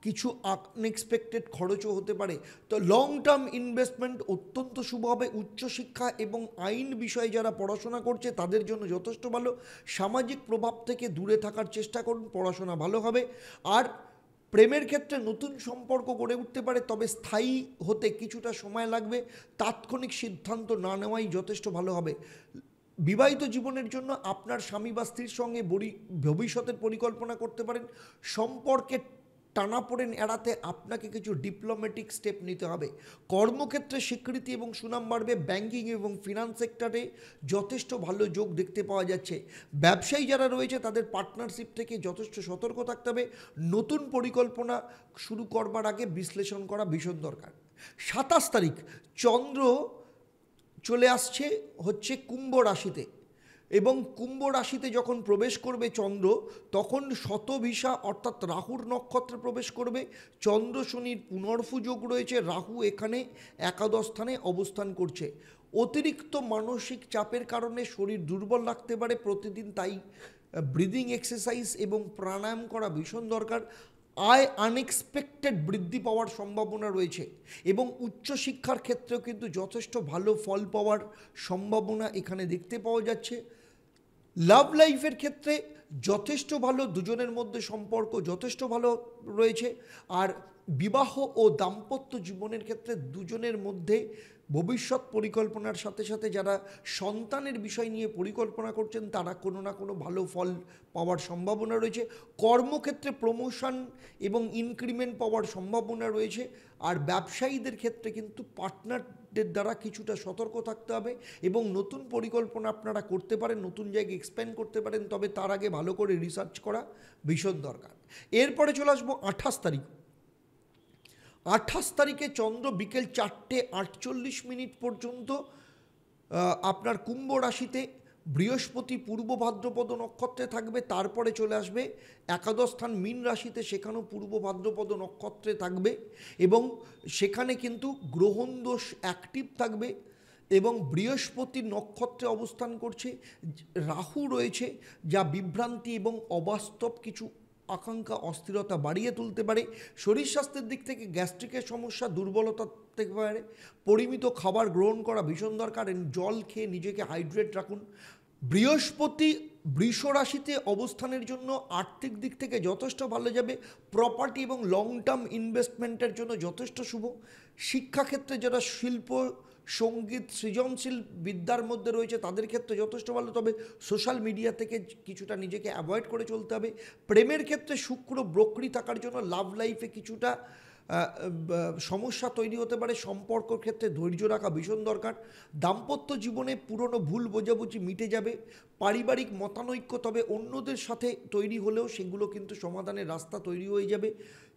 কিছু আনএক্সপেক্টেড খরচও হতে পারে। তো লং টার্ম ইনভেস্টমেন্ট অত্যন্ত শুভ হবে। উচ্চশিক্ষা এবং আইন বিষয়ে যারা পড়াশোনা করছে তাদের জন্য যথেষ্ট ভালো। সামাজিক প্রভাব থেকে দূরে থাকার চেষ্টা করুন, পড়াশোনা ভালো হবে। আর প্রেমের ক্ষেত্রে নতুন সম্পর্ক গড়ে উঠতে পারে, তবে স্থায়ী হতে কিছুটা সময় লাগবে। তাৎক্ষণিক সিদ্ধান্ত না নেওয়াই যথেষ্ট ভালো হবে। বিবাহিত জীবনের জন্য আপনার স্বামী বা স্ত্রীর সঙ্গে ভবিষ্যতের পরিকল্পনা করতে পারেন। সম্পর্কের টানাপোড়েন এড়াতে আপনাকে কিছু ডিপ্লোম্যাটিক স্টেপ নিতে হবে। কর্মক্ষেত্রে স্বীকৃতি এবং সুনাম বাড়বে। ব্যাংকিং এবং ফিনান্স সেক্টরে যথেষ্ট ভালো যোগ দেখতে পাওয়া যাচ্ছে। ব্যবসায়ী যারা রয়েছে তাদের পার্টনারশিপ থেকে যথেষ্ট সতর্ক থাকতে হবে। নতুন পরিকল্পনা শুরু করবার আগে বিশ্লেষণ করা ভীষণ দরকার। 27 তারিখ চন্দ্র চলে আসছে হচ্ছে কুম্ভ রাশিতে, এবং কুম্ভ রাশিতে যখন প্রবেশ করবে চন্দ্র, তখন শতভিসা অর্থাৎ রাহুর নক্ষত্রে প্রবেশ করবে। চন্দ্র শনির পুনর্ফু যোগ রয়েছে। রাহু এখানে একাদশ স্থানে অবস্থান করছে। অতিরিক্ত মানসিক চাপের কারণে শরীর দুর্বল লাগতে পারে। প্রতিদিন তাই ব্রিদিং এক্সারসাইজ এবং প্রাণায়াম করা ভীষণ দরকার। আয় আনএক্সপেক্টেড বৃদ্ধি পাওয়ার সম্ভাবনা রয়েছে এবং উচ্চশিক্ষার ক্ষেত্রেও কিন্তু যথেষ্ট ভালো ফল পাওয়ার সম্ভাবনা এখানে দেখতে পাওয়া যাচ্ছে। লাভ লাইফের ক্ষেত্রে যথেষ্ট ভালো, দুজনের মধ্যে সম্পর্ক যথেষ্ট ভালো রয়েছে। আর বিবাহ ও দাম্পত্য জীবনের ক্ষেত্রে দুজনের মধ্যে ভবিষ্যৎ পরিকল্পনার সাথে সাথে যারা সন্তানের বিষয় নিয়ে পরিকল্পনা করছেন তারা কোনো না কোনো ভালো ফল পাওয়ার সম্ভাবনা রয়েছে। কর্মক্ষেত্রে প্রমোশন এবং ইনক্রিমেন্ট পাওয়ার সম্ভাবনা রয়েছে। আর ব্যবসায়ীদের ক্ষেত্রে কিন্তু পার্টনারদের দ্বারা কিছুটা সতর্ক থাকতে হবে এবং নতুন পরিকল্পনা আপনারা করতে পারেন, নতুন জায়গায় এক্সপ্যান্ড করতে পারেন, তবে তার আগে ভালো করে রিসার্চ করা ভীষণ দরকার। এরপরে চলে আসবো 28 তারিখ। 28 তারিখে চন্দ্র বিকেল 4:48 পর্যন্ত আপনার কুম্ভ রাশিতে, বৃহস্পতি পূর্ব ভাদ্রপদ নক্ষত্রে থাকবে, তারপরে চলে আসবে একাদশ স্থান মীন রাশিতে, সেখানেও পূর্ব ভাদ্রপদ নক্ষত্রে থাকবে এবং সেখানে কিন্তু গ্রহণ দোষ অ্যাক্টিভ থাকবে এবং বৃহস্পতি নক্ষত্রে অবস্থান করছে, রাহু রয়েছে যা বিভ্রান্তি এবং অবাস্তব কিছু আকাঙ্ক্ষা অস্থিরতা বাড়িয়ে তুলতে পারে। শরীর স্বাস্থ্যের দিক থেকে গ্যাস্ট্রিকের সমস্যা, দুর্বলতা থাকতে পারে। পরিমিত খাবার গ্রহণ করা ভীষণ দরকার, জল খেয়ে নিজেকে হাইড্রেট রাখুন। বৃহস্পতি বৃষ রাশিতে অবস্থানের জন্য আর্থিক দিক থেকে যথেষ্ট ভালো যাবে, প্রপার্টি এবং লং টার্ম ইনভেস্টমেন্টের জন্য যথেষ্ট শুভ। শিক্ষাক্ষেত্রে যারা শিল্প, সঙ্গীত, সৃজনশীল বিদ্যার মধ্যে রয়েছে তাদের ক্ষেত্রে যথেষ্ট ভালো, তবে সোশ্যাল মিডিয়া থেকে কিছুটা নিজেকে অ্যাভয়েড করে চলতে হবে। প্রেমের ক্ষেত্রে শুক্র বক্রী থাকার জন্য লাভ লাইফে কিছুটা সমস্যা তৈরি হতে পারে। সম্পর্ক ক্ষেত্রে ধৈর্য রাখা ভীষণ দরকার। দাম্পত্য জীবনে পুরনো ভুল বোঝাবুঝি মিটে যাবে। পারিবারিক মতানৈক্য তবে অন্যদের সাথে তৈরি হলেও সেগুলো কিন্তু সমাধানের রাস্তা তৈরি হয়ে যাবে।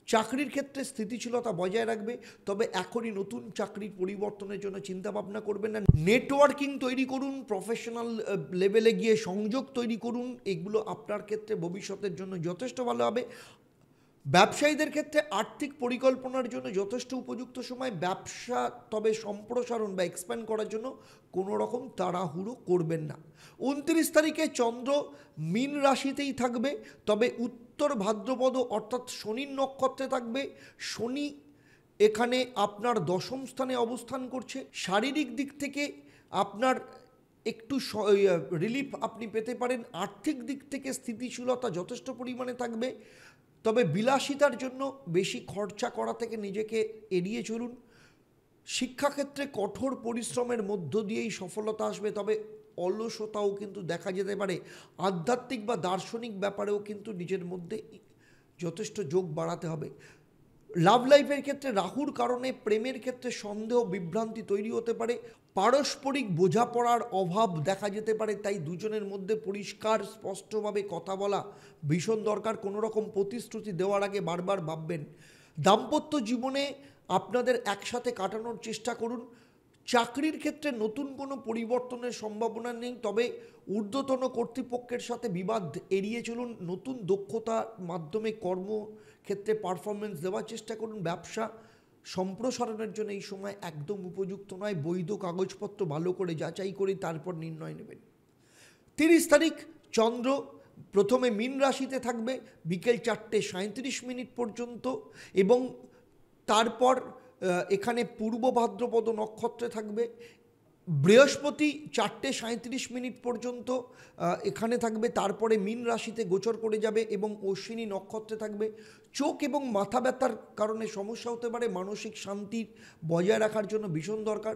চাকরির ক্ষেত্রে স্থিতিশীলতা বজায় রাখবে, তবে এখনই নতুন চাকরির পরিবর্তনের জন্য চিন্তাভাবনা করবেন না। নেটওয়ার্কিং তৈরি করুন, প্রফেশনাল লেভেলে গিয়ে সংযোগ তৈরি করুন, এগুলো আপনার ক্ষেত্রে ভবিষ্যতের জন্য যথেষ্ট ভালো হবে। ব্যবসায়ীদের ক্ষেত্রে আর্থিক পরিকল্পনার জন্য যথেষ্ট উপযুক্ত সময়। ব্যবসা তবে সম্প্রসারণ বা এক্সপ্যান্ড করার জন্য কোনো রকম তাড়াহুড়ো করবেন না। 29 তারিখে চন্দ্র মীন রাশিতেই থাকবে, তবে উত্তর ভাদ্রপদ অর্থাৎ শনির নক্ষত্রে থাকবে। শনি এখানে আপনার দশম স্থানে অবস্থান করছে। শারীরিক দিক থেকে আপনার একটু রিলিফ আপনি পেতে পারেন। আর্থিক দিক থেকে স্থিতিশীলতা যথেষ্ট পরিমাণে থাকবে, তবে বিলাসিতার জন্য বেশি খরচা করা থেকে নিজেকে এড়িয়ে চলুন। শিক্ষাক্ষেত্রে কঠোর পরিশ্রমের মধ্য দিয়েই সফলতা আসবে, তবে অলসতাও কিন্তু দেখা যেতে পারে। আধ্যাত্মিক বা দার্শনিক ব্যাপারেও কিন্তু নিজের মধ্যে যথেষ্ট যোগ বাড়াতে হবে। লাভ লাইফের ক্ষেত্রে রাহুর কারণে প্রেমের ক্ষেত্রে সন্দেহ বিভ্রান্তি তৈরি হতে পারে। পারস্পরিক বোঝাপড়ার অভাব দেখা যেতে পারে, তাই দুজনের মধ্যে পরিষ্কার স্পষ্টভাবে কথা বলা ভীষণ দরকার। কোনো রকম প্রতিশ্রুতি দেওয়ার আগে বারবার ভাববেন। দাম্পত্য জীবনে আপনাদের একসাথে কাটানোর চেষ্টা করুন। চাকরির ক্ষেত্রে নতুন কোনো পরিবর্তনের সম্ভাবনা নেই, তবে ঊর্ধ্বতন কর্তৃপক্ষের সাথে বিবাদ এড়িয়ে চলুন। নতুন দক্ষতার মাধ্যমে কর্মক্ষেত্রে পারফরমেন্স দেওয়ার চেষ্টা করুন। ব্যবসা সম্প্রসারণের জন্য এই সময় একদম উপযুক্ত নয়। বৈধ কাগজপত্র ভালো করে যাচাই করে তারপর নির্ণয় নেবেন। 30 তারিখ চন্দ্র প্রথমে মীন রাশিতে থাকবে বিকেল 4:37 পর্যন্ত এবং তারপর এখানে পূর্ব ভাদ্রপদ নক্ষত্রে থাকবে। বৃহস্পতি 4:37 পর্যন্ত এখানে থাকবে, তারপরে মীন রাশিতে গোচর করে যাবে এবং অশ্বিনী নক্ষত্রে থাকবে। চোখ এবং মাথা ব্যথার কারণে সমস্যা হতে পারে, মানসিক শান্তি বজায় রাখার জন্য ভীষণ দরকার।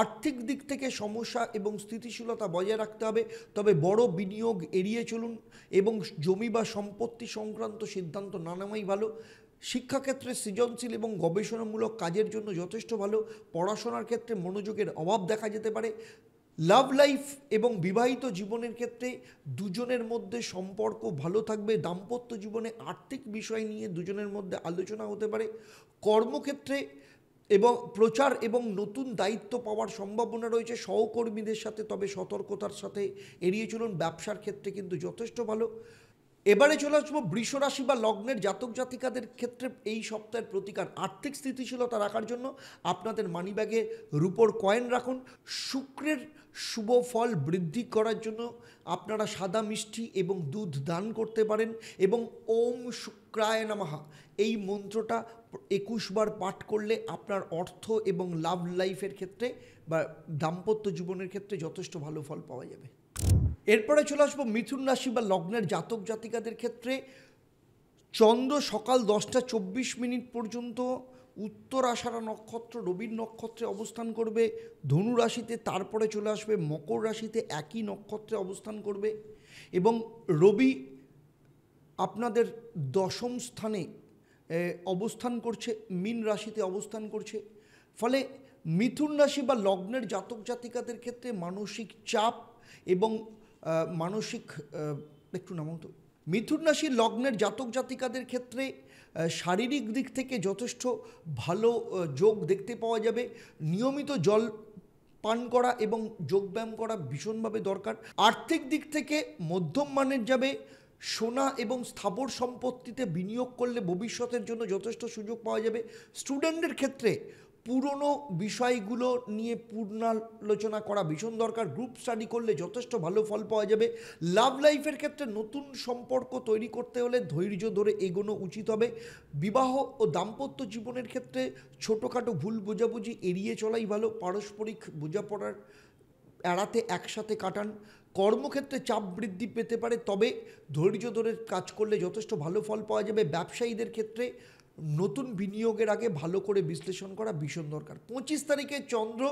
আর্থিক দিক থেকে সমস্যা এবং স্থিতিশীলতা বজায় রাখতে হবে, তবে বড় বিনিয়োগ এড়িয়ে চলুন এবং জমি বা সম্পত্তি সংক্রান্ত সিদ্ধান্ত না নেওয়াই ভালো। শিক্ষাক্ষেত্রে সৃজনশীল এবং গবেষণামূলক কাজের জন্য যথেষ্ট ভালো। পড়াশোনার ক্ষেত্রে মনোযোগের অভাব দেখা যেতে পারে। লাভ লাইফ এবং বিবাহিত জীবনের ক্ষেত্রে দুজনের মধ্যে সম্পর্ক ভালো থাকবে। দাম্পত্য জীবনে আর্থিক বিষয় নিয়ে দুজনের মধ্যে আলোচনা হতে পারে। কর্মক্ষেত্রে এবং প্রচার এবং নতুন দায়িত্ব পাওয়ার সম্ভাবনা রয়েছে সহকর্মীদের সাথে, তবে সতর্কতার সাথে এড়িয়ে চলুন। ব্যবসার ক্ষেত্রে কিন্তু যথেষ্ট ভালো। এবারে চলে আসবো বৃষ রাশি বা লগ্নের জাতক জাতিকাদের ক্ষেত্রে এই সপ্তাহের প্রতিকার। আর্থিক স্থিতিশীলতা রাখার জন্য আপনাদের মানিব্যাগে রূপোর কয়েন রাখুন। শুক্রের শুভ ফল বৃদ্ধি করার জন্য আপনারা সাদা মিষ্টি এবং দুধ দান করতে পারেন এবং ওম শুক্রায় নমঃ এই মন্ত্রটা 21 বার পাঠ করলে আপনার অর্থ এবং লাভ লাইফের ক্ষেত্রে বা দাম্পত্য জীবনের ক্ষেত্রে যথেষ্ট ভালো ফল পাওয়া যাবে। এরপরে চলে আসবো মিথুন রাশি বা লগ্নের জাতক জাতিকাদের ক্ষেত্রে। চন্দ্র সকাল 10টা 24 মিনিট পর্যন্ত উত্তর আষাঢ়া নক্ষত্র রবির নক্ষত্রে অবস্থান করবে ধনু রাশিতে, তারপরে চলে আসবে মকর রাশিতে একই নক্ষত্রে অবস্থান করবে এবং রবি আপনাদের দশম স্থানে অবস্থান করছে, মীন রাশিতে অবস্থান করছে। ফলে মিথুন রাশি বা লগ্নের জাতক জাতিকাদের ক্ষেত্রে মানসিক চাপ এবং মানসিক একটু নামও তো মিথুন রাশির লগ্নের জাতক জাতিকাদের ক্ষেত্রে শারীরিক দিক থেকে যথেষ্ট ভালো যোগ দেখতে পাওয়া যাবে। নিয়মিত জল পান করা এবং যোগব্যায়াম করা ভীষণভাবে দরকার। আর্থিক দিক থেকে মধ্যম মানের যাবে। সোনা এবং স্থাবর সম্পত্তিতে বিনিয়োগ করলে ভবিষ্যতের জন্য যথেষ্ট সুযোগ পাওয়া যাবে। স্টুডেন্টদের ক্ষেত্রে পুরনো বিষয়গুলো নিয়ে পূর্ণালোচনা করা ভীষণ দরকার। গ্রুপ স্টাডি করলে যথেষ্ট ভালো ফল পাওয়া যাবে। লাভ লাইফের ক্ষেত্রে নতুন সম্পর্ক তৈরি করতে হলে ধৈর্য ধরে এগোনো উচিত হবে। বিবাহ ও দাম্পত্য জীবনের ক্ষেত্রে ছোটোখাটো ভুল বোঝাবুঝি এড়িয়ে চলাই ভালো। পারস্পরিক বোঝাপড়ার এড়াতে একসাথে কাটান। কর্মক্ষেত্রে চাপ বৃদ্ধি পেতে পারে, তবে ধৈর্য ধরে কাজ করলে যথেষ্ট ভালো ফল পাওয়া যাবে। ব্যবসায়ীদের ক্ষেত্রে নতুন বিনিয়োগের আগে ভালো করে বিশ্লেষণ করা ভীষণ দরকার। 25 তারিখে চন্দ্র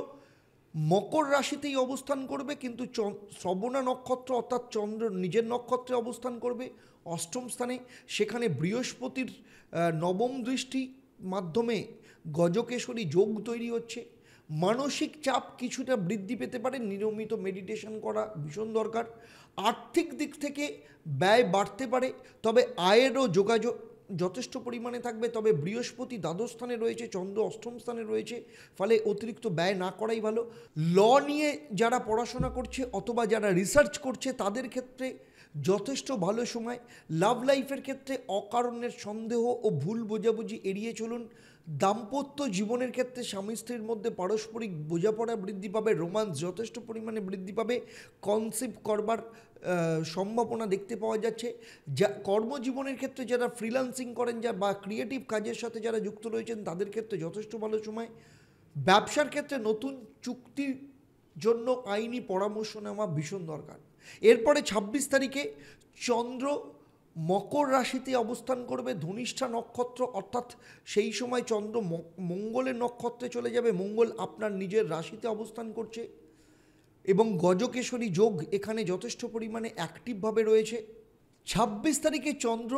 মকর রাশিতেই অবস্থান করবে, কিন্তু শ্রবণা নক্ষত্র অর্থাৎ চন্দ্র নিজের নক্ষত্রে অবস্থান করবে অষ্টম স্থানে। সেখানে বৃহস্পতির নবম দৃষ্টি মাধ্যমে গজকেশরী যোগ তৈরি হচ্ছে। মানসিক চাপ কিছুটা বৃদ্ধি পেতে পারে, নিয়মিত মেডিটেশন করা ভীষণ দরকার। আর্থিক দিক থেকে ব্যয় বাড়তে পারে, তবে আয়েরও যোগাযোগ যথেষ্ট পরিমাণে থাকবে। তবে বৃহস্পতি দ্বাদশ স্থানে রয়েছে, চন্দ্র অষ্টম স্থানে রয়েছে, ফলে অতিরিক্ত ব্যয় না করাই ভালো। ল নিয়ে যারা পড়াশোনা করছে অথবা যারা রিসার্চ করছে তাদের ক্ষেত্রে যথেষ্ট ভালো সময়। লাভ লাইফের ক্ষেত্রে অকারণের সন্দেহ ও ভুল বোঝাবুঝি এড়িয়ে চলুন। দাম্পত্য জীবনের ক্ষেত্রে স্বামী স্ত্রীর মধ্যে পারস্পরিক বোঝাপড়া বৃদ্ধি পাবে, রোমান্স যথেষ্ট পরিমাণে বৃদ্ধি পাবে। কনসিভ করবার সম্ভাবনা দেখতে পাওয়া যাচ্ছে। যা কর্মজীবনের ক্ষেত্রে যারা ফ্রিল্যান্সিং করেন বা ক্রিয়েটিভ কাজের সাথে যারা যুক্ত রয়েছেন তাদের ক্ষেত্রে যথেষ্ট ভালো সময়। ব্যবসার ক্ষেত্রে নতুন চুক্তির জন্য আইনি পরামর্শ নেওয়া ভীষণ দরকার। এরপরে 26 তারিখে চন্দ্র মকর রাশিতে অবস্থান করবে ধনিষ্ঠা নক্ষত্র, অর্থাৎ সেই সময় চন্দ্র মঙ্গলের নক্ষত্রে চলে যাবে। মঙ্গল আপনার নিজের রাশিতে অবস্থান করছে এবং গজকেশরী যোগ এখানে যথেষ্ট পরিমাণে অ্যাক্টিভভাবে রয়েছে। 26 তারিখে চন্দ্র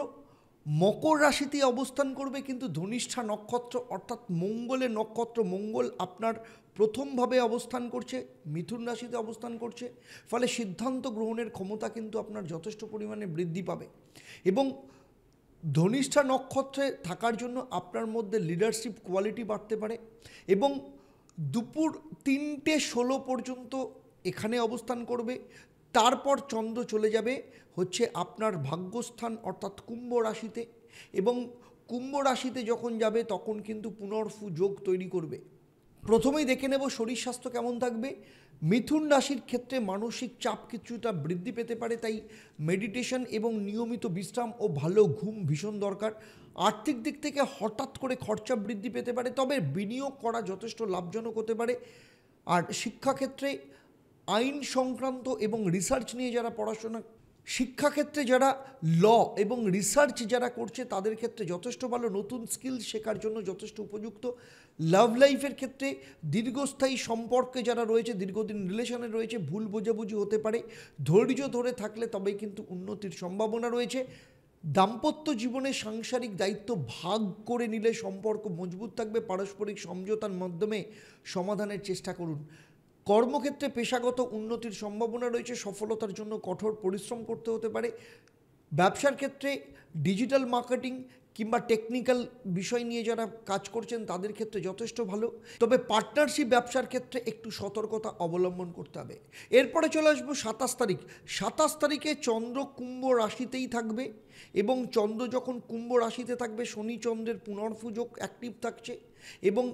মকর রাশিতে অবস্থান করবে, কিন্তু ধনিষ্ঠা নক্ষত্র অর্থাৎ মঙ্গলের নক্ষত্র, মঙ্গল আপনার প্রথমভাবে অবস্থান করছে, মিথুন রাশিতে অবস্থান করছে। ফলে সিদ্ধান্ত গ্রহণের ক্ষমতা কিন্তু আপনার যথেষ্ট পরিমাণে বৃদ্ধি পাবে এবং ধনিষ্ঠা নক্ষত্রে থাকার জন্য আপনার মধ্যে লিডারশিপ কোয়ালিটি বাড়তে পারে। এবং দুপুর 3:16 পর্যন্ত এখানে অবস্থান করবে, তারপর চন্দ্র চলে যাবে হচ্ছে আপনার ভাগ্যস্থান অর্থাৎ কুম্ভ রাশিতে, এবং কুম্ভ রাশিতে যখন যাবে তখন কিন্তু পুনর্ফু যোগ তৈরি করবে। প্রথমেই দেখে নেব শরীর স্বাস্থ্য কেমন থাকবে। মিথুন রাশির ক্ষেত্রে মানসিক চাপ কিছুটা বৃদ্ধি পেতে পারে, তাই মেডিটেশন এবং নিয়মিত বিশ্রাম ও ভালো ঘুম ভীষণ দরকার। আর্থিক দিক থেকে হঠাৎ করে খরচা বৃদ্ধি পেতে পারে, তবে বিনিয়োগ করা যথেষ্ট লাভজনক হতে পারে। আর শিক্ষাক্ষেত্রে আইন সংক্রান্ত এবং রিসার্চ নিয়ে যারা পড়াশোনা, শিক্ষাক্ষেত্রে যারা ল এবং রিসার্চ যারা করছে তাদের ক্ষেত্রে যথেষ্ট ভালো, নতুন স্কিল শেখার জন্য যথেষ্ট উপযুক্ত। লাভ লাইফের ক্ষেত্রে দীর্ঘস্থায়ী সম্পর্কে যারা রয়েছে, দীর্ঘদিন রিলেশনে রয়েছে, ভুল বোঝাবুঝি হতে পারে। ধৈর্য ধরে থাকলে তবেই কিন্তু উন্নতির সম্ভাবনা রয়েছে। দাম্পত্য জীবনে সাংসারিক দায়িত্ব ভাগ করে নিলে সম্পর্ক মজবুত থাকবে। পারস্পরিক সমঝোতার মাধ্যমে সমাধানের চেষ্টা করুন। কর্মক্ষেত্রে পেশাগত উন্নতির সম্ভাবনা রয়েছে, সফলতার জন্য কঠোর পরিশ্রম করতে হতে পারে। ব্যবসার ক্ষেত্রে ডিজিটাল মার্কেটিং, কিংবা টেকনিক্যাল বিষয় নিয়ে যারা কাজ করছেন তাদের ক্ষেত্রে যথেষ্ট ভালো। তবে পার্টনারশিপ ব্যবসার ক্ষেত্রে একটু সতর্কতা অবলম্বন করতে হবে। এরপরে চলে আসবো 27 তারিখ। 27 তারিখে চন্দ্র কুম্ভ রাশিতেই থাকবে এবং চন্দ্র যখন কুম্ভ রাশিতে থাকবে শনি চন্দ্রের পুনর্ফুযোগ অ্যাক্টিভ থাকছে এবং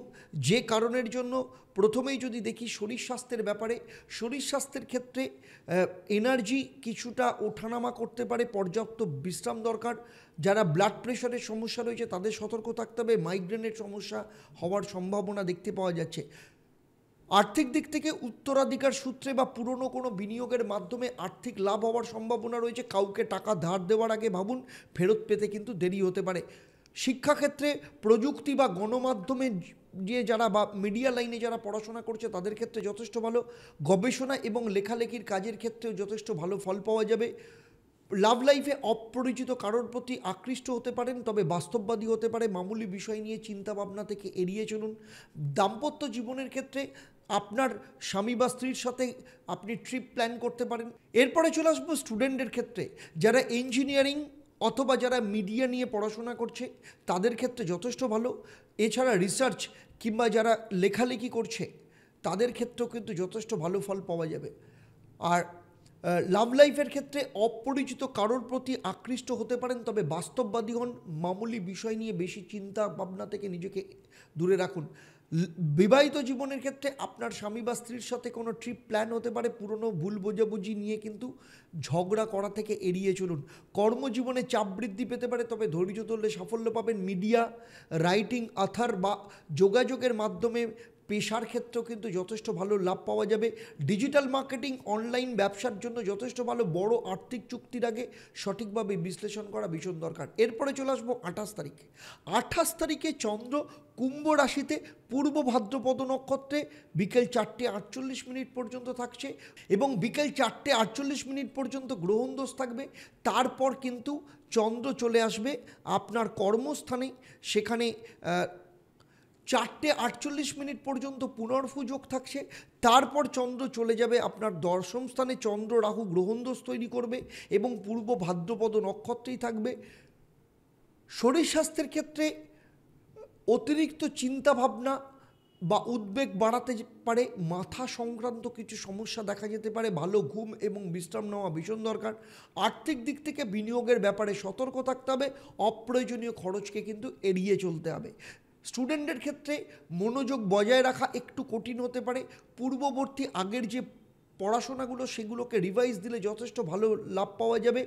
যে কারণের জন্য প্রথমেই যদি দেখি শরীর স্বাস্থ্যের ব্যাপারে, শরীর স্বাস্থ্যের ক্ষেত্রে এনার্জি কিছুটা ওঠানামা করতে পারে, পর্যাপ্ত বিশ্রাম দরকার। যারা ব্লাড প্রেশারের সমস্যা রয়েছে তাদের সতর্ক থাকতে হবে, মাইগ্রেনের সমস্যা হওয়ার সম্ভাবনা দেখতে পাওয়া যাচ্ছে। আর্থিক দিক থেকে উত্তরাধিকার সূত্রে বা পুরনো কোনো বিনিয়োগের মাধ্যমে আর্থিক লাভ হওয়ার সম্ভাবনা রয়েছে। কাউকে টাকা ধার দেওয়ার আগে ভাবুন, ফেরত পেতে কিন্তু দেরি হতে পারে। শিক্ষাক্ষেত্রে প্রযুক্তি বা গণমাধ্যমে যে যারা বা মিডিয়া লাইনে যারা পড়াশোনা করছে তাদের ক্ষেত্রে যথেষ্ট ভালো। গবেষণা এবং লেখালেখির কাজের ক্ষেত্রেও যথেষ্ট ভালো ফল পাওয়া যাবে। লাভ লাইফে অপরিচিত কারোর প্রতি আকৃষ্ট হতে পারেন, তবে বাস্তববাদী হতে পারে। মামুলি বিষয় নিয়ে চিন্তাভাবনা থেকে এড়িয়ে চলুন। দাম্পত্য জীবনের ক্ষেত্রে আপনার স্বামী বা স্ত্রীর সাথে আপনি ট্রিপ প্ল্যান করতে পারেন। এরপরে চলে আসবো স্টুডেন্টের ক্ষেত্রে। যারা ইঞ্জিনিয়ারিং অথবা যারা মিডিয়া নিয়ে পড়াশোনা করছে তাদের ক্ষেত্রে যথেষ্ট ভালো। এছাড়া রিসার্চ কিংবা যারা লেখালেখি করছে তাদের ক্ষেত্রেও কিন্তু যথেষ্ট ভালো ফল পাওয়া যাবে। আর লাভ লাইফের ক্ষেত্রে অপরিচিত কারোর প্রতি আকৃষ্ট হতে পারেন, তবে বাস্তববাদী হন। মামুলি বিষয় নিয়ে বেশি চিন্তা ভাবনা থেকে নিজেকে দূরে রাখুন। বিবাহিত জীবনের ক্ষেত্রে আপনার স্বামী বা স্ত্রীর সাথে কোনো ট্রিপ প্ল্যান হতে পারে। পুরনো ভুল বোঝাবুঝি নিয়ে কিন্তু ঝগড়া করা থেকে এড়িয়ে চলুন। কর্মজীবনে চাপ বৃদ্ধি পেতে পারে, তবে ধৈর্য ধরলে সাফল্য পাবেন। মিডিয়া, রাইটিং, অথার বা যোগাযোগের মাধ্যমে পেশার ক্ষেত্রেও কিন্তু যথেষ্ট ভালো লাভ পাওয়া যাবে। ডিজিটাল মার্কেটিং, অনলাইন ব্যবসার জন্য যথেষ্ট ভালো। বড় আর্থিক চুক্তির আগে সঠিকভাবে বিশ্লেষণ করা ভীষণ দরকার। এরপরে চলে আসবো 28 তারিখে। 28 তারিখে চন্দ্র কুম্ভ রাশিতে পূর্ব ভাদ্রপদ নক্ষত্রে বিকেল 4:48 পর্যন্ত থাকছে এবং বিকেল 4:48 পর্যন্ত গ্রহণ দোষ থাকবে। তারপর কিন্তু চন্দ্র চলে আসবে আপনার কর্মস্থানে, সেখানে 4:48 পর্যন্ত পুনর্ফুযোগ থাকছে। তারপর চন্দ্র চলে যাবে আপনার দশম স্থানে। চন্দ্র রাহু গ্রহণদোষ তৈরি করবে এবং পূর্ব ভাদ্রপদ নক্ষত্রেই থাকবে। শরীর স্বাস্থ্যের ক্ষেত্রে অতিরিক্ত চিন্তাভাবনা বা উদ্বেগ বাড়াতে পারে। মাথা সংক্রান্ত কিছু সমস্যা দেখা যেতে পারে। ভালো ঘুম এবং বিশ্রাম নেওয়া ভীষণ দরকার। আর্থিক দিক থেকে বিনিয়োগের ব্যাপারে সতর্ক থাকতে হবে। অপ্রয়োজনীয় খরচকে কিন্তু এড়িয়ে চলতে হবে। স্টুডেন্টের ক্ষেত্রে মনোযোগ বজায় রাখা একটু কঠিন হতে পারে। পূর্ববর্তী আগের যে পড়াশোনাগুলো সেগুলোকে রিভাইজ দিলে যথেষ্ট ভালো লাভ পাওয়া যাবে।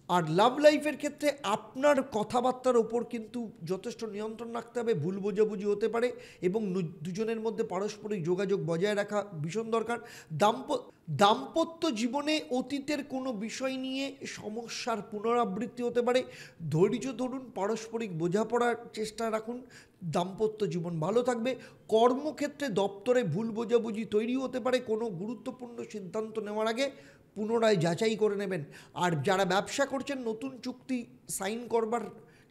আর লাভ লাইফের ক্ষেত্রে আপনার কথাবার্তার ওপর কিন্তু যথেষ্ট নিয়ন্ত্রণ রাখতে হবে। ভুল বোঝাবুঝি হতে পারে এবং দুজনের মধ্যে পারস্পরিক যোগাযোগ বজায় রাখা ভীষণ দরকার। দাম্পত্য জীবনে অতীতের কোনো বিষয় নিয়ে সমস্যার পুনরাবৃত্তি হতে পারে। ধৈর্য ধরুন, পারস্পরিক বোঝাপড়ার চেষ্টা রাখুন, দাম্পত্য জীবন ভালো থাকবে। কর্মক্ষেত্রে দপ্তরে ভুল বোঝাবুঝি তৈরি হতে পারে। কোনো গুরুত্বপূর্ণ সিদ্ধান্ত নেওয়ার আগে পুনরায় যাচাই করে নেবেন। আর যারা ব্যবসা করছেন নতুন চুক্তি সাইন করবার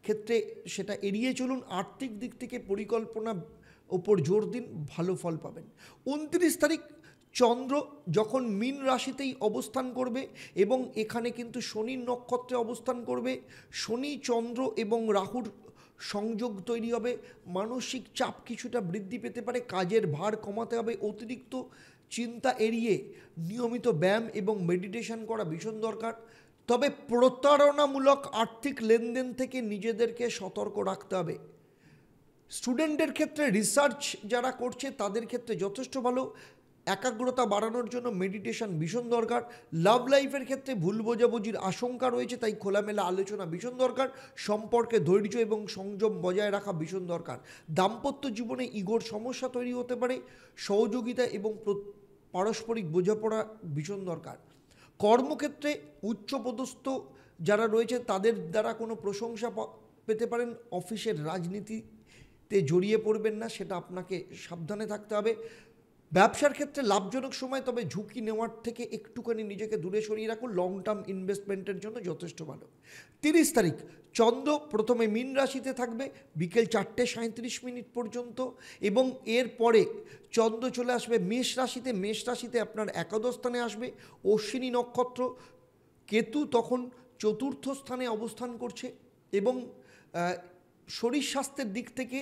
ক্ষেত্রে সেটা এড়িয়ে চলুন। আর্থিক দিক থেকে পরিকল্পনা ওপর জোর দিন, ভালো ফল পাবেন। 29 তারিখ চন্দ্র যখন মীন রাশিতেই অবস্থান করবে এবং এখানে কিন্তু শনির নক্ষত্রে অবস্থান করবে। শনি, চন্দ্র এবং রাহুর সংযোগ তৈরি হবে। মানসিক চাপ কিছুটা বৃদ্ধি পেতে পারে। কাজের ভার কমাতে হবে। অতিরিক্ত চিন্তা এড়িয়ে নিয়মিত ব্যায়াম এবং মেডিটেশন করা ভীষণ দরকার। তবে প্রতারণামূলক আর্থিক লেনদেন থেকে নিজেদেরকে সতর্ক রাখতে হবে। স্টুডেন্টের ক্ষেত্রে রিসার্চ যারা করছে তাদের ক্ষেত্রে যথেষ্ট ভালো। একাগ্রতা বাড়ানোর জন্য মেডিটেশন ভীষণ দরকার। লাভ লাইফের ক্ষেত্রে ভুল বোঝাবুঝির আশঙ্কা রয়েছে, তাই খোলামেলা আলোচনা ভীষণ দরকার। সম্পর্কে ধৈর্য এবং সংযম বজায় রাখা ভীষণ দরকার। দাম্পত্য জীবনে ইগোর সমস্যা তৈরি হতে পারে। সহযোগিতা এবং পারস্পরিক বোঝাপড়া ভীষণ দরকার। কর্মক্ষেত্রে উচ্চপদস্থ যারা রয়েছে তাদের দ্বারা কোনো প্রশংসা পেতে পারেন। অফিসের রাজনীতিতে জড়িয়ে পড়বেন না, সেটা আপনাকে সাবধানে থাকতে হবে। ব্যবসার ক্ষেত্রে লাভজনক সময়, তবে ঝুঁকি নেওয়ার থেকে একটুখানি নিজেকে দূরে সরিয়ে রাখুন। লং টার্ম ইনভেস্টমেন্টের জন্য যথেষ্ট ভালো। 30 তারিখ চন্দ্র প্রথমে মীন রাশিতে থাকবে বিকেল 4:37 পর্যন্ত এবং এর পরে চন্দ্র চলে আসবে মেষ রাশিতে। মেষ রাশিতে আপনার একাদশ স্থানে আসবে। অশ্বিনী নক্ষত্র, কেতু তখন চতুর্থ স্থানে অবস্থান করছে এবং শরীর স্বাস্থ্যের দিক থেকে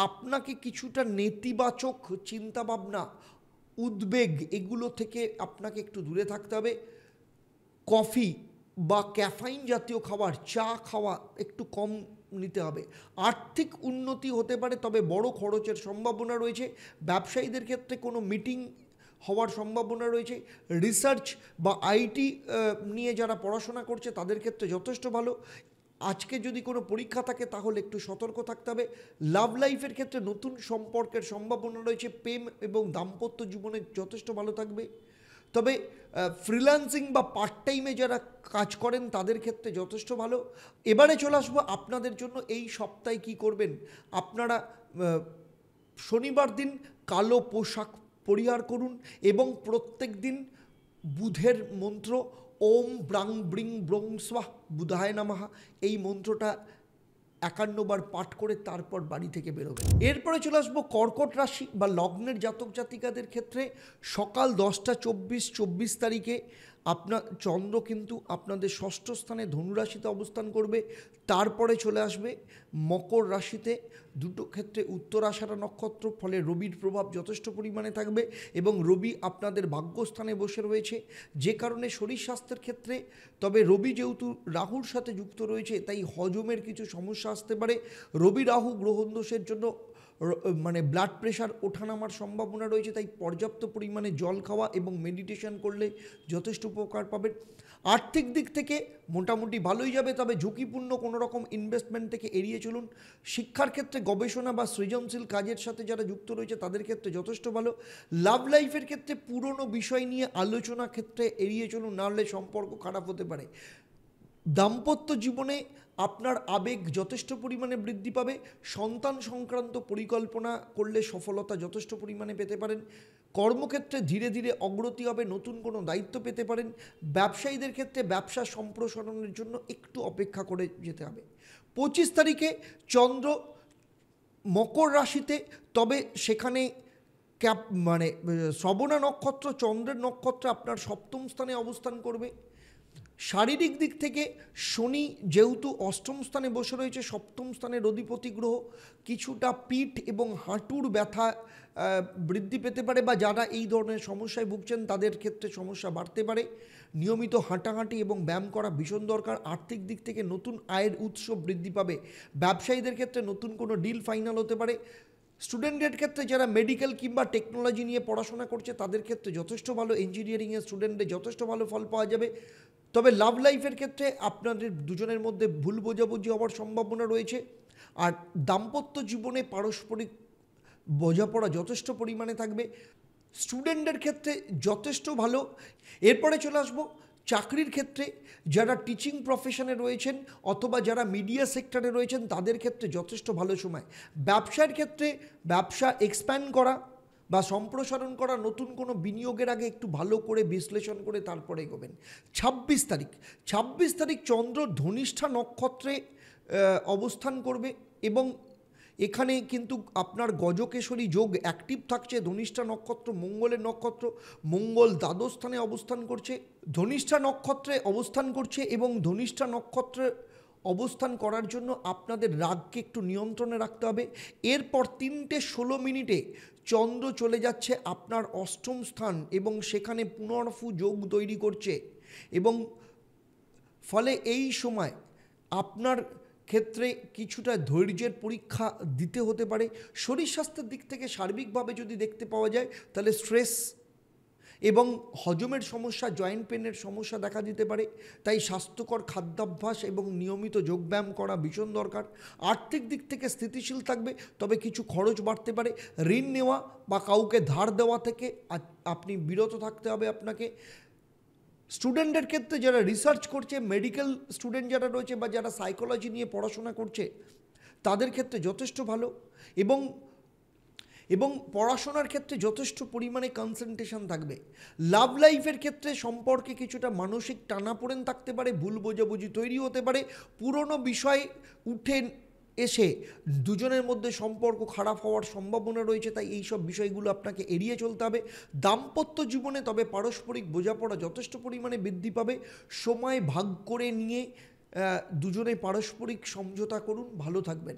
আপনাকে কিছুটা নেতিবাচক চিন্তাভাবনা, উদ্বেগ এগুলো থেকে আপনাকে একটু দূরে থাকতে হবে। কফি বা ক্যাফাইন জাতীয় খাবার, চা খাওয়া একটু কম নিতে হবে। আর্থিক উন্নতি হতে পারে, তবে বড় খরচের সম্ভাবনা রয়েছে। ব্যবসায়ীদের ক্ষেত্রে কোনো মিটিং হওয়ার সম্ভাবনা রয়েছে। রিসার্চ বা আইটি নিয়ে যারা পড়াশোনা করছে তাদের ক্ষেত্রে যথেষ্ট ভালো। আজকে যদি কোনো পরীক্ষা থাকে তাহলে একটু সতর্ক থাকতে হবে। লাভ লাইফের ক্ষেত্রে নতুন সম্পর্কের সম্ভাবনা রয়েছে। প্রেম এবং দাম্পত্য জীবনে যথেষ্ট ভালো থাকবে। তবে ফ্রিল্যান্সিং বা পার্ট টাইমে যারা কাজ করেন তাদের ক্ষেত্রে যথেষ্ট ভালো। এবারে চলে আসবো আপনাদের জন্য এই সপ্তাহে কী করবেন। আপনারা শনিবার দিন কালো পোশাক পরিহার করুন এবং প্রত্যেক দিন বুধের মন্ত্র ওম ব্রাং ব্রিং ব্রং স্বাহ বুধায় নমঃ এই মন্ত্রটা 51 বার পাঠ করে তারপর বাড়ি থেকে বেরোবেন। এরপরে চলে আসবো কর্কট রাশি বা লগ্নের জাতক জাতিকাদের ক্ষেত্রে। সকাল 10:24 তারিখে আপনার চন্দ্র কিন্তু আপনাদের ষষ্ঠ স্থানে ধনুরাশিতে অবস্থান করবে। তারপরে চলে আসবে মকর রাশিতে। দুটো ক্ষেত্রে উত্তরাষাঢ়া নক্ষত্র, ফলে রবির প্রভাব যথেষ্ট পরিমাণে থাকবে এবং রবি আপনাদের ভাগ্যস্থানে বসে রয়েছে, যে কারণে শরীর স্বাস্থ্যের ক্ষেত্রে, তবে রবি যেহেতু রাহুর সাথে যুক্ত রয়েছে তাই হজমের কিছু সমস্যা আসতে পারে। রবি রাহু গ্রহণদোষের জন্য মানে ব্লাড প্রেশার ওঠানামার সম্ভাবনা রয়েছে, তাই পর্যাপ্ত পরিমাণে জল খাওয়া এবং মেডিটেশন করলে যথেষ্ট উপকার পাবেন। আর্থিক দিক থেকে মোটামুটি ভালোই যাবে, তবে ঝুঁকিপূর্ণ কোনো রকম ইনভেস্টমেন্ট থেকে এড়িয়ে চলুন। শিক্ষার ক্ষেত্রে গবেষণা বা সৃজনশীল কাজের সাথে যারা যুক্ত রয়েছে তাদের ক্ষেত্রে যথেষ্ট ভালো। লাভ লাইফের ক্ষেত্রে পুরনো বিষয় নিয়ে আলোচনা ক্ষেত্রে এড়িয়ে চলুন, নাহলে সম্পর্ক খারাপ হতে পারে। দাম্পত্য জীবনে আপনার আবেগ যথেষ্ট পরিমাণে বৃদ্ধি পাবে। সন্তান সংক্রান্ত পরিকল্পনা করলে সফলতা যথেষ্ট পরিমাণে পেতে পারেন। কর্মক্ষেত্রে ধীরে ধীরে অগ্রতি হবে, নতুন কোনো দায়িত্ব পেতে পারেন। ব্যবসায়ীদের ক্ষেত্রে ব্যবসা সম্প্রসারণের জন্য একটু অপেক্ষা করে যেতে হবে। 25 তারিখে চন্দ্র মকর রাশিতে, তবে সেখানে মানে শ্রবণা নক্ষত্র চন্দ্রের নক্ষত্র আপনার সপ্তম স্থানে অবস্থান করবে। শারীরিক দিক থেকে শনি যেহেতু অষ্টম স্থানে বসে রয়েছে, সপ্তম স্থানের অধিপতি গ্রহ, কিছুটা পিঠ এবং হাঁটুর ব্যথা বৃদ্ধি পেতে পারে, বা যারা এই ধরনের সমস্যায় ভুগছেন তাদের ক্ষেত্রে সমস্যা বাড়তে পারে। নিয়মিত হাঁটাহাঁটি এবং ব্যায়াম করা ভীষণ দরকার। আর্থিক দিক থেকে নতুন আয়ের উৎস বৃদ্ধি পাবে। ব্যবসায়ীদের ক্ষেত্রে নতুন কোনো ডিল ফাইনাল হতে পারে। স্টুডেন্টদের ক্ষেত্রে যারা মেডিকেল কিংবা টেকনোলজি নিয়ে পড়াশোনা করছে তাদের ক্ষেত্রে যথেষ্ট ভালো। ইঞ্জিনিয়ারিংয়ের স্টুডেন্টদের যথেষ্ট ভালো ফল পাওয়া যাবে। তবে লাভ লাইফের ক্ষেত্রে আপনাদের দুজনের মধ্যে ভুল বোঝাবুঝি হওয়ার সম্ভাবনা রয়েছে। আর দাম্পত্য জীবনে পারস্পরিক বোঝাপড়া যথেষ্ট পরিমাণে থাকবে। স্টুডেন্টদের ক্ষেত্রে যথেষ্ট ভালো। এরপরে চলে আসবো চাকরির ক্ষেত্রে। যারা টিচিং প্রফেশনে রয়েছেন অথবা যারা মিডিয়া সেক্টরে রয়েছেন তাদের ক্ষেত্রে যথেষ্ট ভালো সময়। ব্যবসার ক্ষেত্রে ব্যবসা এক্সপ্যান্ড করা বা সম্প্রসারণ করা, নতুন কোনো বিনিয়োগের আগে একটু ভালো করে বিশ্লেষণ করে তারপরে এগোবেন। 26 তারিখ চন্দ্র ধনিষ্ঠা নক্ষত্রে অবস্থান করবে এবং এখানে কিন্তু আপনার গজকেশরী যোগ অ্যাক্টিভ থাকছে। ধনিষ্ঠা নক্ষত্র মঙ্গলের নক্ষত্র, মঙ্গল দ্বাদশ স্থানে অবস্থান করছে, ধনিষ্ঠা নক্ষত্রে অবস্থান করছে এবং ধনিষ্ঠা নক্ষত্রে অবস্থান করার জন্য আপনাদের রাগকে একটু নিয়ন্ত্রণে রাখতে হবে। এরপর 3:16 চন্দ্র চলে যাচ্ছে আপনার অষ্টম স্থান এবং সেখানে পুনর্ফু যোগ তৈরি করছে এবং ফলে এই সময় আপনার ক্ষেত্রে কিছুটা ধৈর্যের পরীক্ষা দিতে হতে পারে। শরীর স্বাস্থ্যের দিক থেকে সার্বিকভাবে যদি দেখতে পাওয়া যায় তাহলে স্ট্রেস এবং হজমের সমস্যা, জয়েন্ট পেনের সমস্যা দেখা দিতে পারে, তাই স্বাস্থ্যকর খাদ্যাভ্যাস এবং নিয়মিত যোগব্যায়াম করা ভীষণ দরকার। আর্থিক দিক থেকে স্থিতিশীল থাকবে, তবে কিছু খরচ বাড়তে পারে। ঋণ নেওয়া বা কাউকে ধার দেওয়া থেকে আপনি বিরত থাকতে হবে আপনাকে। স্টুডেন্টদের ক্ষেত্রে যারা রিসার্চ করছে, মেডিকেল স্টুডেন্ট যারা রয়েছে বা যারা সাইকোলজি নিয়ে পড়াশোনা করছে তাদের ক্ষেত্রে যথেষ্ট ভালো এবং পড়াশোনার ক্ষেত্রে যথেষ্ট পরিমাণে কনসেন্ট্রেশন থাকবে। লাভ লাইফের ক্ষেত্রে সম্পর্কে কিছুটা মানসিক টানাপোড়েন থাকতে পারে, ভুল বোঝাবুঝি তৈরি হতে পারে, পুরনো বিষয় উঠে এসে দুজনের মধ্যে সম্পর্ক খারাপ হওয়ার সম্ভাবনা রয়েছে, তাই এই সব বিষয়গুলো আপনাকে এড়িয়ে চলতে হবে। দাম্পত্য জীবনে তবে পারস্পরিক বোঝাপড়া যথেষ্ট পরিমাণে বৃদ্ধি পাবে। সময় ভাগ করে নিয়ে দুজনে পারস্পরিক সমঝোতা করুন, ভালো থাকবেন।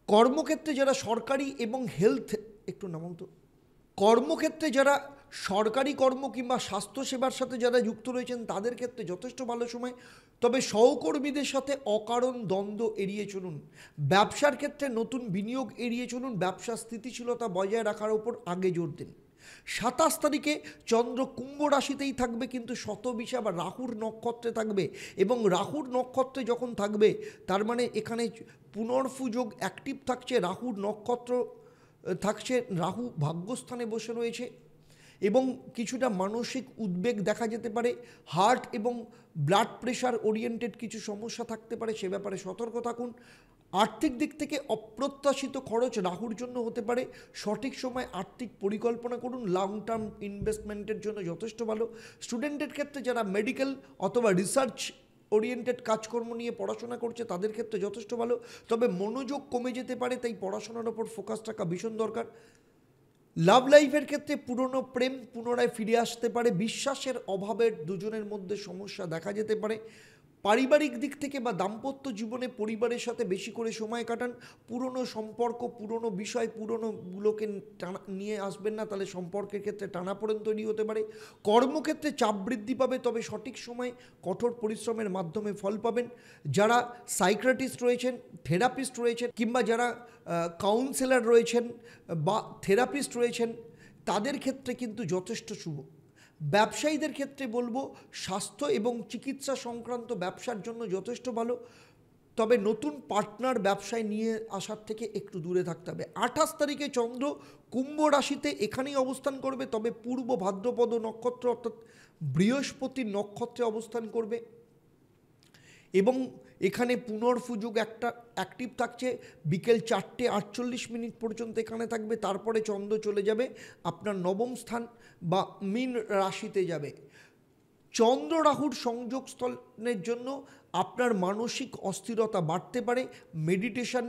কর্মক্ষেত্রে যারা সরকারি এবং হেলথ, একটু নামাও তো, কর্মক্ষেত্রে যারা সরকারি কর্ম কিংবা স্বাস্থ্যসেবার সাথে যারা যুক্ত রয়েছেন তাদের ক্ষেত্রে যথেষ্ট ভালো সময়, তবে সহকর্মীদের সাথে অকারণ দ্বন্দ্ব এড়িয়ে চলুন। ব্যবসার ক্ষেত্রে নতুন বিনিয়োগ এড়িয়ে চলুন, ব্যবসার স্থিতিশীলতা বজায় রাখার ওপর আগে জোর দিন। 27 তারিখে চন্দ্র কুম্ভ রাশিতেই থাকবে, কিন্তু শতবিশা বা রাহুর নক্ষত্রে থাকবে, এবং রাহুর নক্ষত্রে যখন থাকবে তার মানে এখানে পুনর্ফুযোগ অ্যাক্টিভ থাকছে, রাহুর নক্ষত্র থাকছে, রাহু ভাগ্যস্থানে বসে রয়েছে, এবং কিছুটা মানসিক উদ্বেগ দেখা যেতে পারে। হার্ট এবং ব্লাড প্রেশার ওরিয়েন্টেড কিছু সমস্যা থাকতে পারে, সে ব্যাপারে সতর্ক থাকুন। আর্থিক দিক থেকে অপ্রত্যাশিত খরচ রাহুর জন্য হতে পারে, সঠিক সময় আর্থিক পরিকল্পনা করুন, লং টার্ম ইনভেস্টমেন্টের জন্য যথেষ্ট ভালো। স্টুডেন্টের ক্ষেত্রে যারা মেডিকেল অথবা রিসার্চ ওরিয়েন্টেড কাজকর্ম নিয়ে পড়াশোনা করছে তাদের ক্ষেত্রে যথেষ্ট ভালো, তবে মনোযোগ কমে যেতে পারে, তাই পড়াশোনার ওপর ফোকাস রাখা ভীষণ দরকার। লাভ লাইফের ক্ষেত্রে পুরনো প্রেম পুনরায় ফিরে আসতে পারে, বিশ্বাসের অভাবের দুজনের মধ্যে সমস্যা দেখা যেতে পারে। পারিবারিক দিক থেকে বা দাম্পত্য জীবনে পরিবারের সাথে বেশি করে সময় কাটান, পুরনো সম্পর্ক, পুরনো বিষয়, পুরনোগুলোকে নিয়ে আসবেন না, তাহলে সম্পর্কের ক্ষেত্রে টানাপোড়েন তৈরি হতে পারে। কর্মক্ষেত্রে চাপ বৃদ্ধি পাবে, তবে সঠিক সময় কঠোর পরিশ্রমের মাধ্যমে ফল পাবেন। যারা সাইকিয়াট্রিস্ট রয়েছেন, থেরাপিস্ট রয়েছেন, কিংবা যারা কাউন্সেলর রয়েছেন বা থেরাপিস্ট রয়েছেন তাদের ক্ষেত্রে কিন্তু যথেষ্ট শুভ। ব্যবসায়ীদের ক্ষেত্রে বলবো স্বাস্থ্য এবং চিকিৎসা সংক্রান্ত ব্যবসার জন্য যথেষ্ট ভালো, তবে নতুন পার্টনার ব্যবসায় নিয়ে আসার থেকে একটু দূরে থাকতে হবে। 28 তারিখে চন্দ্র কুম্ভ রাশিতে এখানেই অবস্থান করবে, তবে পূর্ব ভাদ্রপদ নক্ষত্র অর্থাৎ বৃহস্পতির নক্ষত্রে অবস্থান করবে, এবং এখানে পুনর্ফুযোগ একটা অ্যাক্টিভ থাকছে, বিকেল 4:48 পর্যন্ত এখানে থাকবে, তারপরে চন্দ্র চলে যাবে আপনার নবম স্থান বা মীন রাশিতে যাবে। চন্দ্র রাহুর সংযোগ স্থলের জন্য আপনার মানসিক অস্থিরতা বাড়তে পারে, মেডিটেশন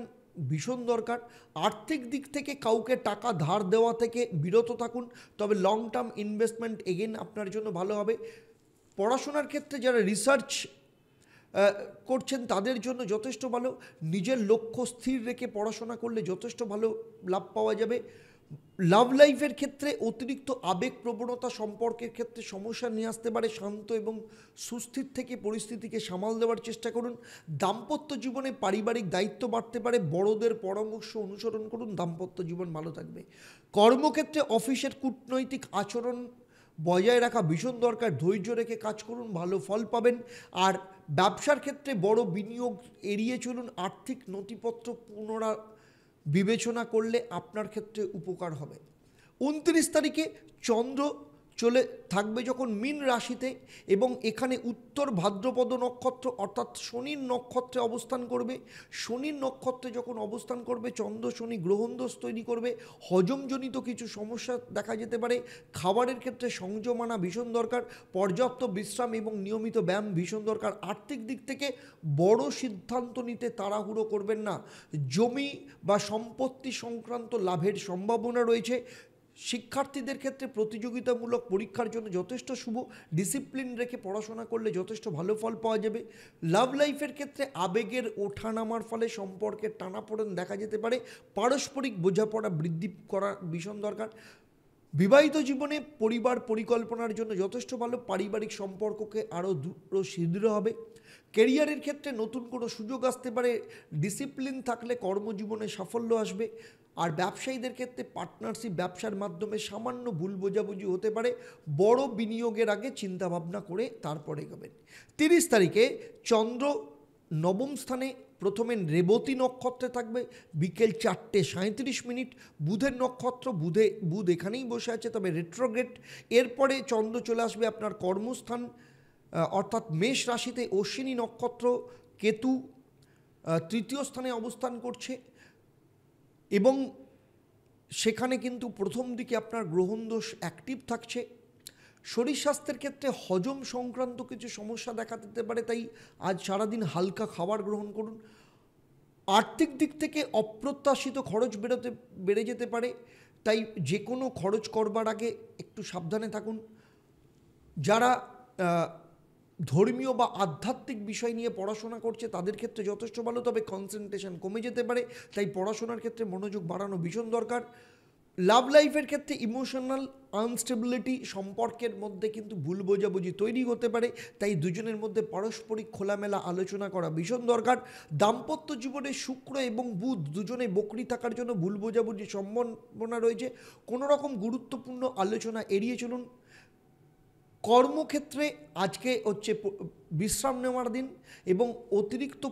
ভীষণ দরকার। আর্থিক দিক থেকে কাউকে টাকা ধার দেওয়া থেকে বিরত থাকুন, তবে লং টার্ম ইনভেস্টমেন্ট এগেন আপনার জন্য ভালো হবে। পড়াশোনার ক্ষেত্রে যারা রিসার্চ করছেন তাদের জন্য যথেষ্ট ভালো, নিজের লক্ষ্য স্থির রেখে পড়াশোনা করলে যথেষ্ট ভালো লাভ পাওয়া যাবে। লাভ লাইফের ক্ষেত্রে অতিরিক্ত আবেগ প্রবণতা সম্পর্কের ক্ষেত্রে সমস্যা নিয়ে আসতে পারে, শান্ত এবং সুস্থির থেকে পরিস্থিতিকে সামাল দেওয়ার চেষ্টা করুন। দাম্পত্য জীবনে পারিবারিক দায়িত্ব বাড়তে পারে, বড়দের পরামর্শ অনুসরণ করুন, দাম্পত্য জীবন ভালো থাকবে। কর্মক্ষেত্রে অফিসের কূটনৈতিক আচরণ বজায় রাখা ভীষণ দরকার, ধৈর্য রেখে কাজ করুন, ভালো ফল পাবেন। আর ব্যবসার ক্ষেত্রে বড় বিনিয়োগ এড়িয়ে চলুন, আর্থিক নথিপত্র বিবেচনা করলে আপনার ক্ষেত্রে উপকার হবে। 29 তারিখে চন্দ্র চলে থাকবে যখন মীন রাশিতে, এবং এখানে উত্তর ভাদ্রপদ নক্ষত্র অর্থাৎ শনির নক্ষত্রে অবস্থান করবে। শনির নক্ষত্রে যখন অবস্থান করবে চন্দ্র শনি গ্রহণদোষ তৈরি করবে, হজমজনিত কিছু সমস্যা দেখা যেতে পারে। খাবারের ক্ষেত্রে সংযম আনা ভীষণ দরকার, পর্যাপ্ত বিশ্রাম এবং নিয়মিত ব্যায়াম ভীষণ দরকার। আর্থিক দিক থেকে বড় সিদ্ধান্ত নিতে তাড়াহুড়ো করবেন না, জমি বা সম্পত্তি সংক্রান্ত লাভের সম্ভাবনা রয়েছে। শিক্ষার্থীদের ক্ষেত্রে প্রতিযোগিতামূলক পরীক্ষার জন্য যথেষ্ট শুভ, ডিসিপ্লিন রেখে পড়াশোনা করলে যথেষ্ট ভালো ফল পাওয়া যাবে। লাভ লাইফের ক্ষেত্রে আবেগের ওঠানামার ফলে সম্পর্কের টানাপোড়েন দেখা যেতে পারে, পারস্পরিক বোঝাপড়া বৃদ্ধি করা ভীষণ দরকার। বিবাহিত জীবনে পরিবার পরিকল্পনার জন্য যথেষ্ট ভালো, পারিবারিক সম্পর্ককে আরও সুদৃঢ় হবে। কেরিয়ারের ক্ষেত্রে নতুন কোনো সুযোগ আসতে পারে, ডিসিপ্লিন থাকলে কর্মজীবনে সাফল্য আসবে। আর ব্যবসায়ীদের ক্ষেত্রে পার্টনারশিপ ব্যবসার মাধ্যমে সামান্য ভুল বোঝাবুঝি হতে পারে, বড় বিনিয়োগের আগে চিন্তাভাবনা করে তারপরে এগোবেন। 30 তারিখে চন্দ্র নবম স্থানে প্রথমে রেবতী নক্ষত্রে থাকবে, বিকেল 4:37। বুধের নক্ষত্র, বুধ এখানেই বসে আছে, তবে রেট্রোগ্রেড। এরপরে চন্দ্র চলে আসবে আপনার কর্মস্থান অর্থাৎ মেষ রাশিতে, অশ্বিনী নক্ষত্র, কেতু তৃতীয় স্থানে অবস্থান করছে, এবং সেখানে কিন্তু প্রথম দিকে আপনার গ্রহণদোষ অ্যাক্টিভ থাকছে। শরীর স্বাস্থ্যের ক্ষেত্রে হজম সংক্রান্ত কিছু সমস্যা দেখা দিতে পারে, তাই আজ সারাদিন হালকা খাবার গ্রহণ করুন। আর্থিক দিক থেকে অপ্রত্যাশিত খরচ বেড়ে যেতে পারে, তাই যে কোনো খরচ করবার আগে একটু সাবধানে থাকুন। যারা ধর্মীয় বা আধ্যাত্মিক বিষয় নিয়ে পড়াশোনা করছে তাদের ক্ষেত্রে যথেষ্ট ভালো, তবে কনসেন্ট্রেশন কমে যেতে পারে, তাই পড়াশোনার ক্ষেত্রে মনোযোগ বাড়ানো ভীষণ দরকার। লাভ লাইফের ক্ষেত্রে ইমোশনাল আনস্টেবিলিটি, সম্পর্কের মধ্যে কিন্তু ভুল বোঝাবুঝি তৈরি হতে পারে, তাই দুজনের মধ্যে পারস্পরিক খোলামেলা আলোচনা করা ভীষণ দরকার। দাম্পত্য জীবনে শুক্র এবং বুধ দুজনে বকরি থাকার জন্য ভুল বোঝাবুঝি সম্ভাবনা রয়েছে, কোনো রকম গুরুত্বপূর্ণ আলোচনা এড়িয়ে চলুন। কর্মক্ষেত্রে আজকে হচ্ছে বিশ্রাম নেওয়ার দিন এবং অতিরিক্ত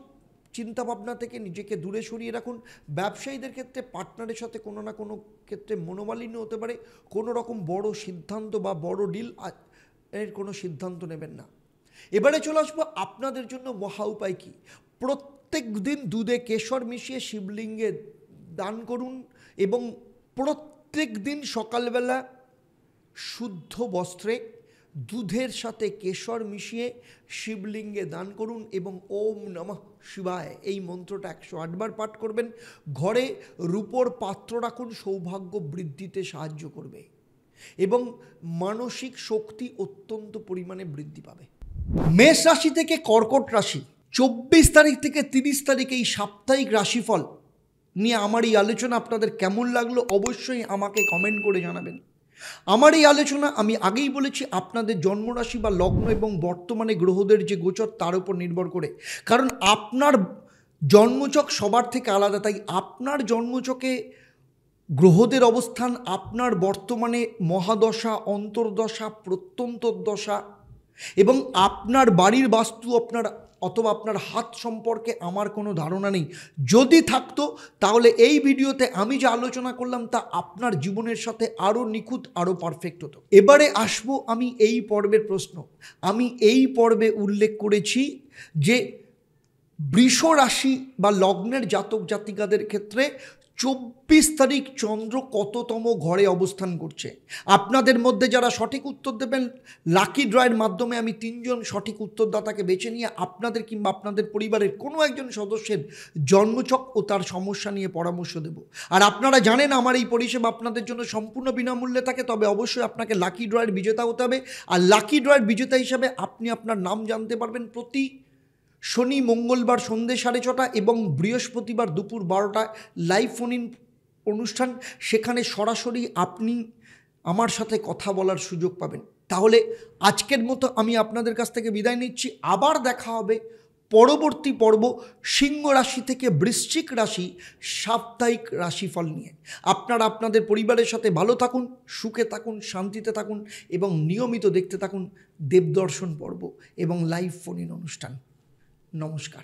চিন্তাভাবনা থেকে নিজেকে দূরে সরিয়ে রাখুন। ব্যবসায়ীদের ক্ষেত্রে পার্টনারের সাথে কোনো না কোনো ক্ষেত্রে মনোমালিন্য হতে পারে, কোনো রকম বড় সিদ্ধান্ত বা বড় ডিল এর কোনো সিদ্ধান্ত নেবেন না। এবারে চলে আসবো আপনাদের জন্য মহা উপায় কী। প্রত্যেক দিন দুধে কেশর মিশিয়ে শিবলিঙ্গে দান করুন এবং প্রত্যেক দিন সকালবেলা শুদ্ধ বস্ত্রে দুধের সাথে কেশর মিশিয়ে শিবলিঙ্গে দান করুন এবং ওম নমঃ শিবায় এই মন্ত্রটা 108 বার পাঠ করবেন। ঘরে রূপোর পাত্র রাখুন, সৌভাগ্য বৃদ্ধিতে সাহায্য করবে এবং মানসিক শক্তি অত্যন্ত পরিমাণে বৃদ্ধি পাবে। মেষ রাশি থেকে কর্কট রাশি 24 তারিখ থেকে 30 তারিখ এই সাপ্তাহিক রাশিফল নিয়ে আমার এই আলোচনা আপনাদের কেমন লাগলো অবশ্যই আমাকে কমেন্ট করে জানাবেন। আমার এই আলোচনা আমি আগেই বলেছি আপনাদের জন্মরাশি বা লগ্ন এবং বর্তমানে গ্রহদের যে গোচর তার উপর নির্ভর করে, কারণ আপনার জন্মছক সবার থেকে আলাদা, তাই আপনার জন্মছকে গ্রহদের অবস্থান, আপনার বর্তমানে মহাদশা, অন্তর্দশা, প্রত্যন্তর্দশা এবং আপনার বাড়ির বাস্তু অথবা আপনার হাত সম্পর্কে আমার কোনো ধারণা নেই। যদি থাকতো তাহলে এই ভিডিওতে আমি যা আলোচনা করলাম তা আপনার জীবনের সাথে আরও নিখুঁত, আরও পারফেক্ট হতো। এবারে আসবো আমি এই পর্বের প্রশ্ন। আমি এই পর্বে উল্লেখ করেছি যে বৃষ রাশি বা লগ্নের জাতক জাতিকাদের ক্ষেত্রে 24 তারিখ চন্দ্র কততম ঘরে অবস্থান করছে। আপনাদের মধ্যে যারা সঠিক উত্তর দেবেন লাকি ড্রয়ের মাধ্যমে আমি 3 জন সঠিক উত্তরদাতাকে বেছে নিয়ে আপনাদের কিংবা আপনাদের পরিবারের কোনো একজন সদস্যের জন্মছক ও তার সমস্যা নিয়ে পরামর্শ দেব। আর আপনারা জানেন আমার এই পরিষেবা আপনাদের জন্য সম্পূর্ণ বিনামূল্যে থাকে, তবে অবশ্যই আপনাকে লাকি ড্রয়ের বিজেতা হতে হবে। আর লাকি ড্রয়ের বিজেতা হিসাবে আপনি আপনার নাম জানতে পারবেন প্রতি শনি মঙ্গলবার সন্ধ্যে 6:30 এবং বৃহস্পতিবার দুপুর 12টায় লাইভ ফোন ইন অনুষ্ঠান, সেখানে সরাসরি আপনি আমার সাথে কথা বলার সুযোগ পাবেন। তাহলে আজকের মতো আমি আপনাদের কাছ থেকে বিদায় নিচ্ছি। আবার দেখা হবে পরবর্তী পর্ব সিংহ রাশি থেকে বৃশ্চিক রাশি সাপ্তাহিক রাশিফল নিয়ে। আপনারা আপনাদের পরিবারের সাথে ভালো থাকুন, সুখে থাকুন, শান্তিতে থাকুন এবং নিয়মিত দেখতে থাকুন দেবদর্শন পর্ব এবং লাইভ ফোন ইন অনুষ্ঠান। নমস্কার।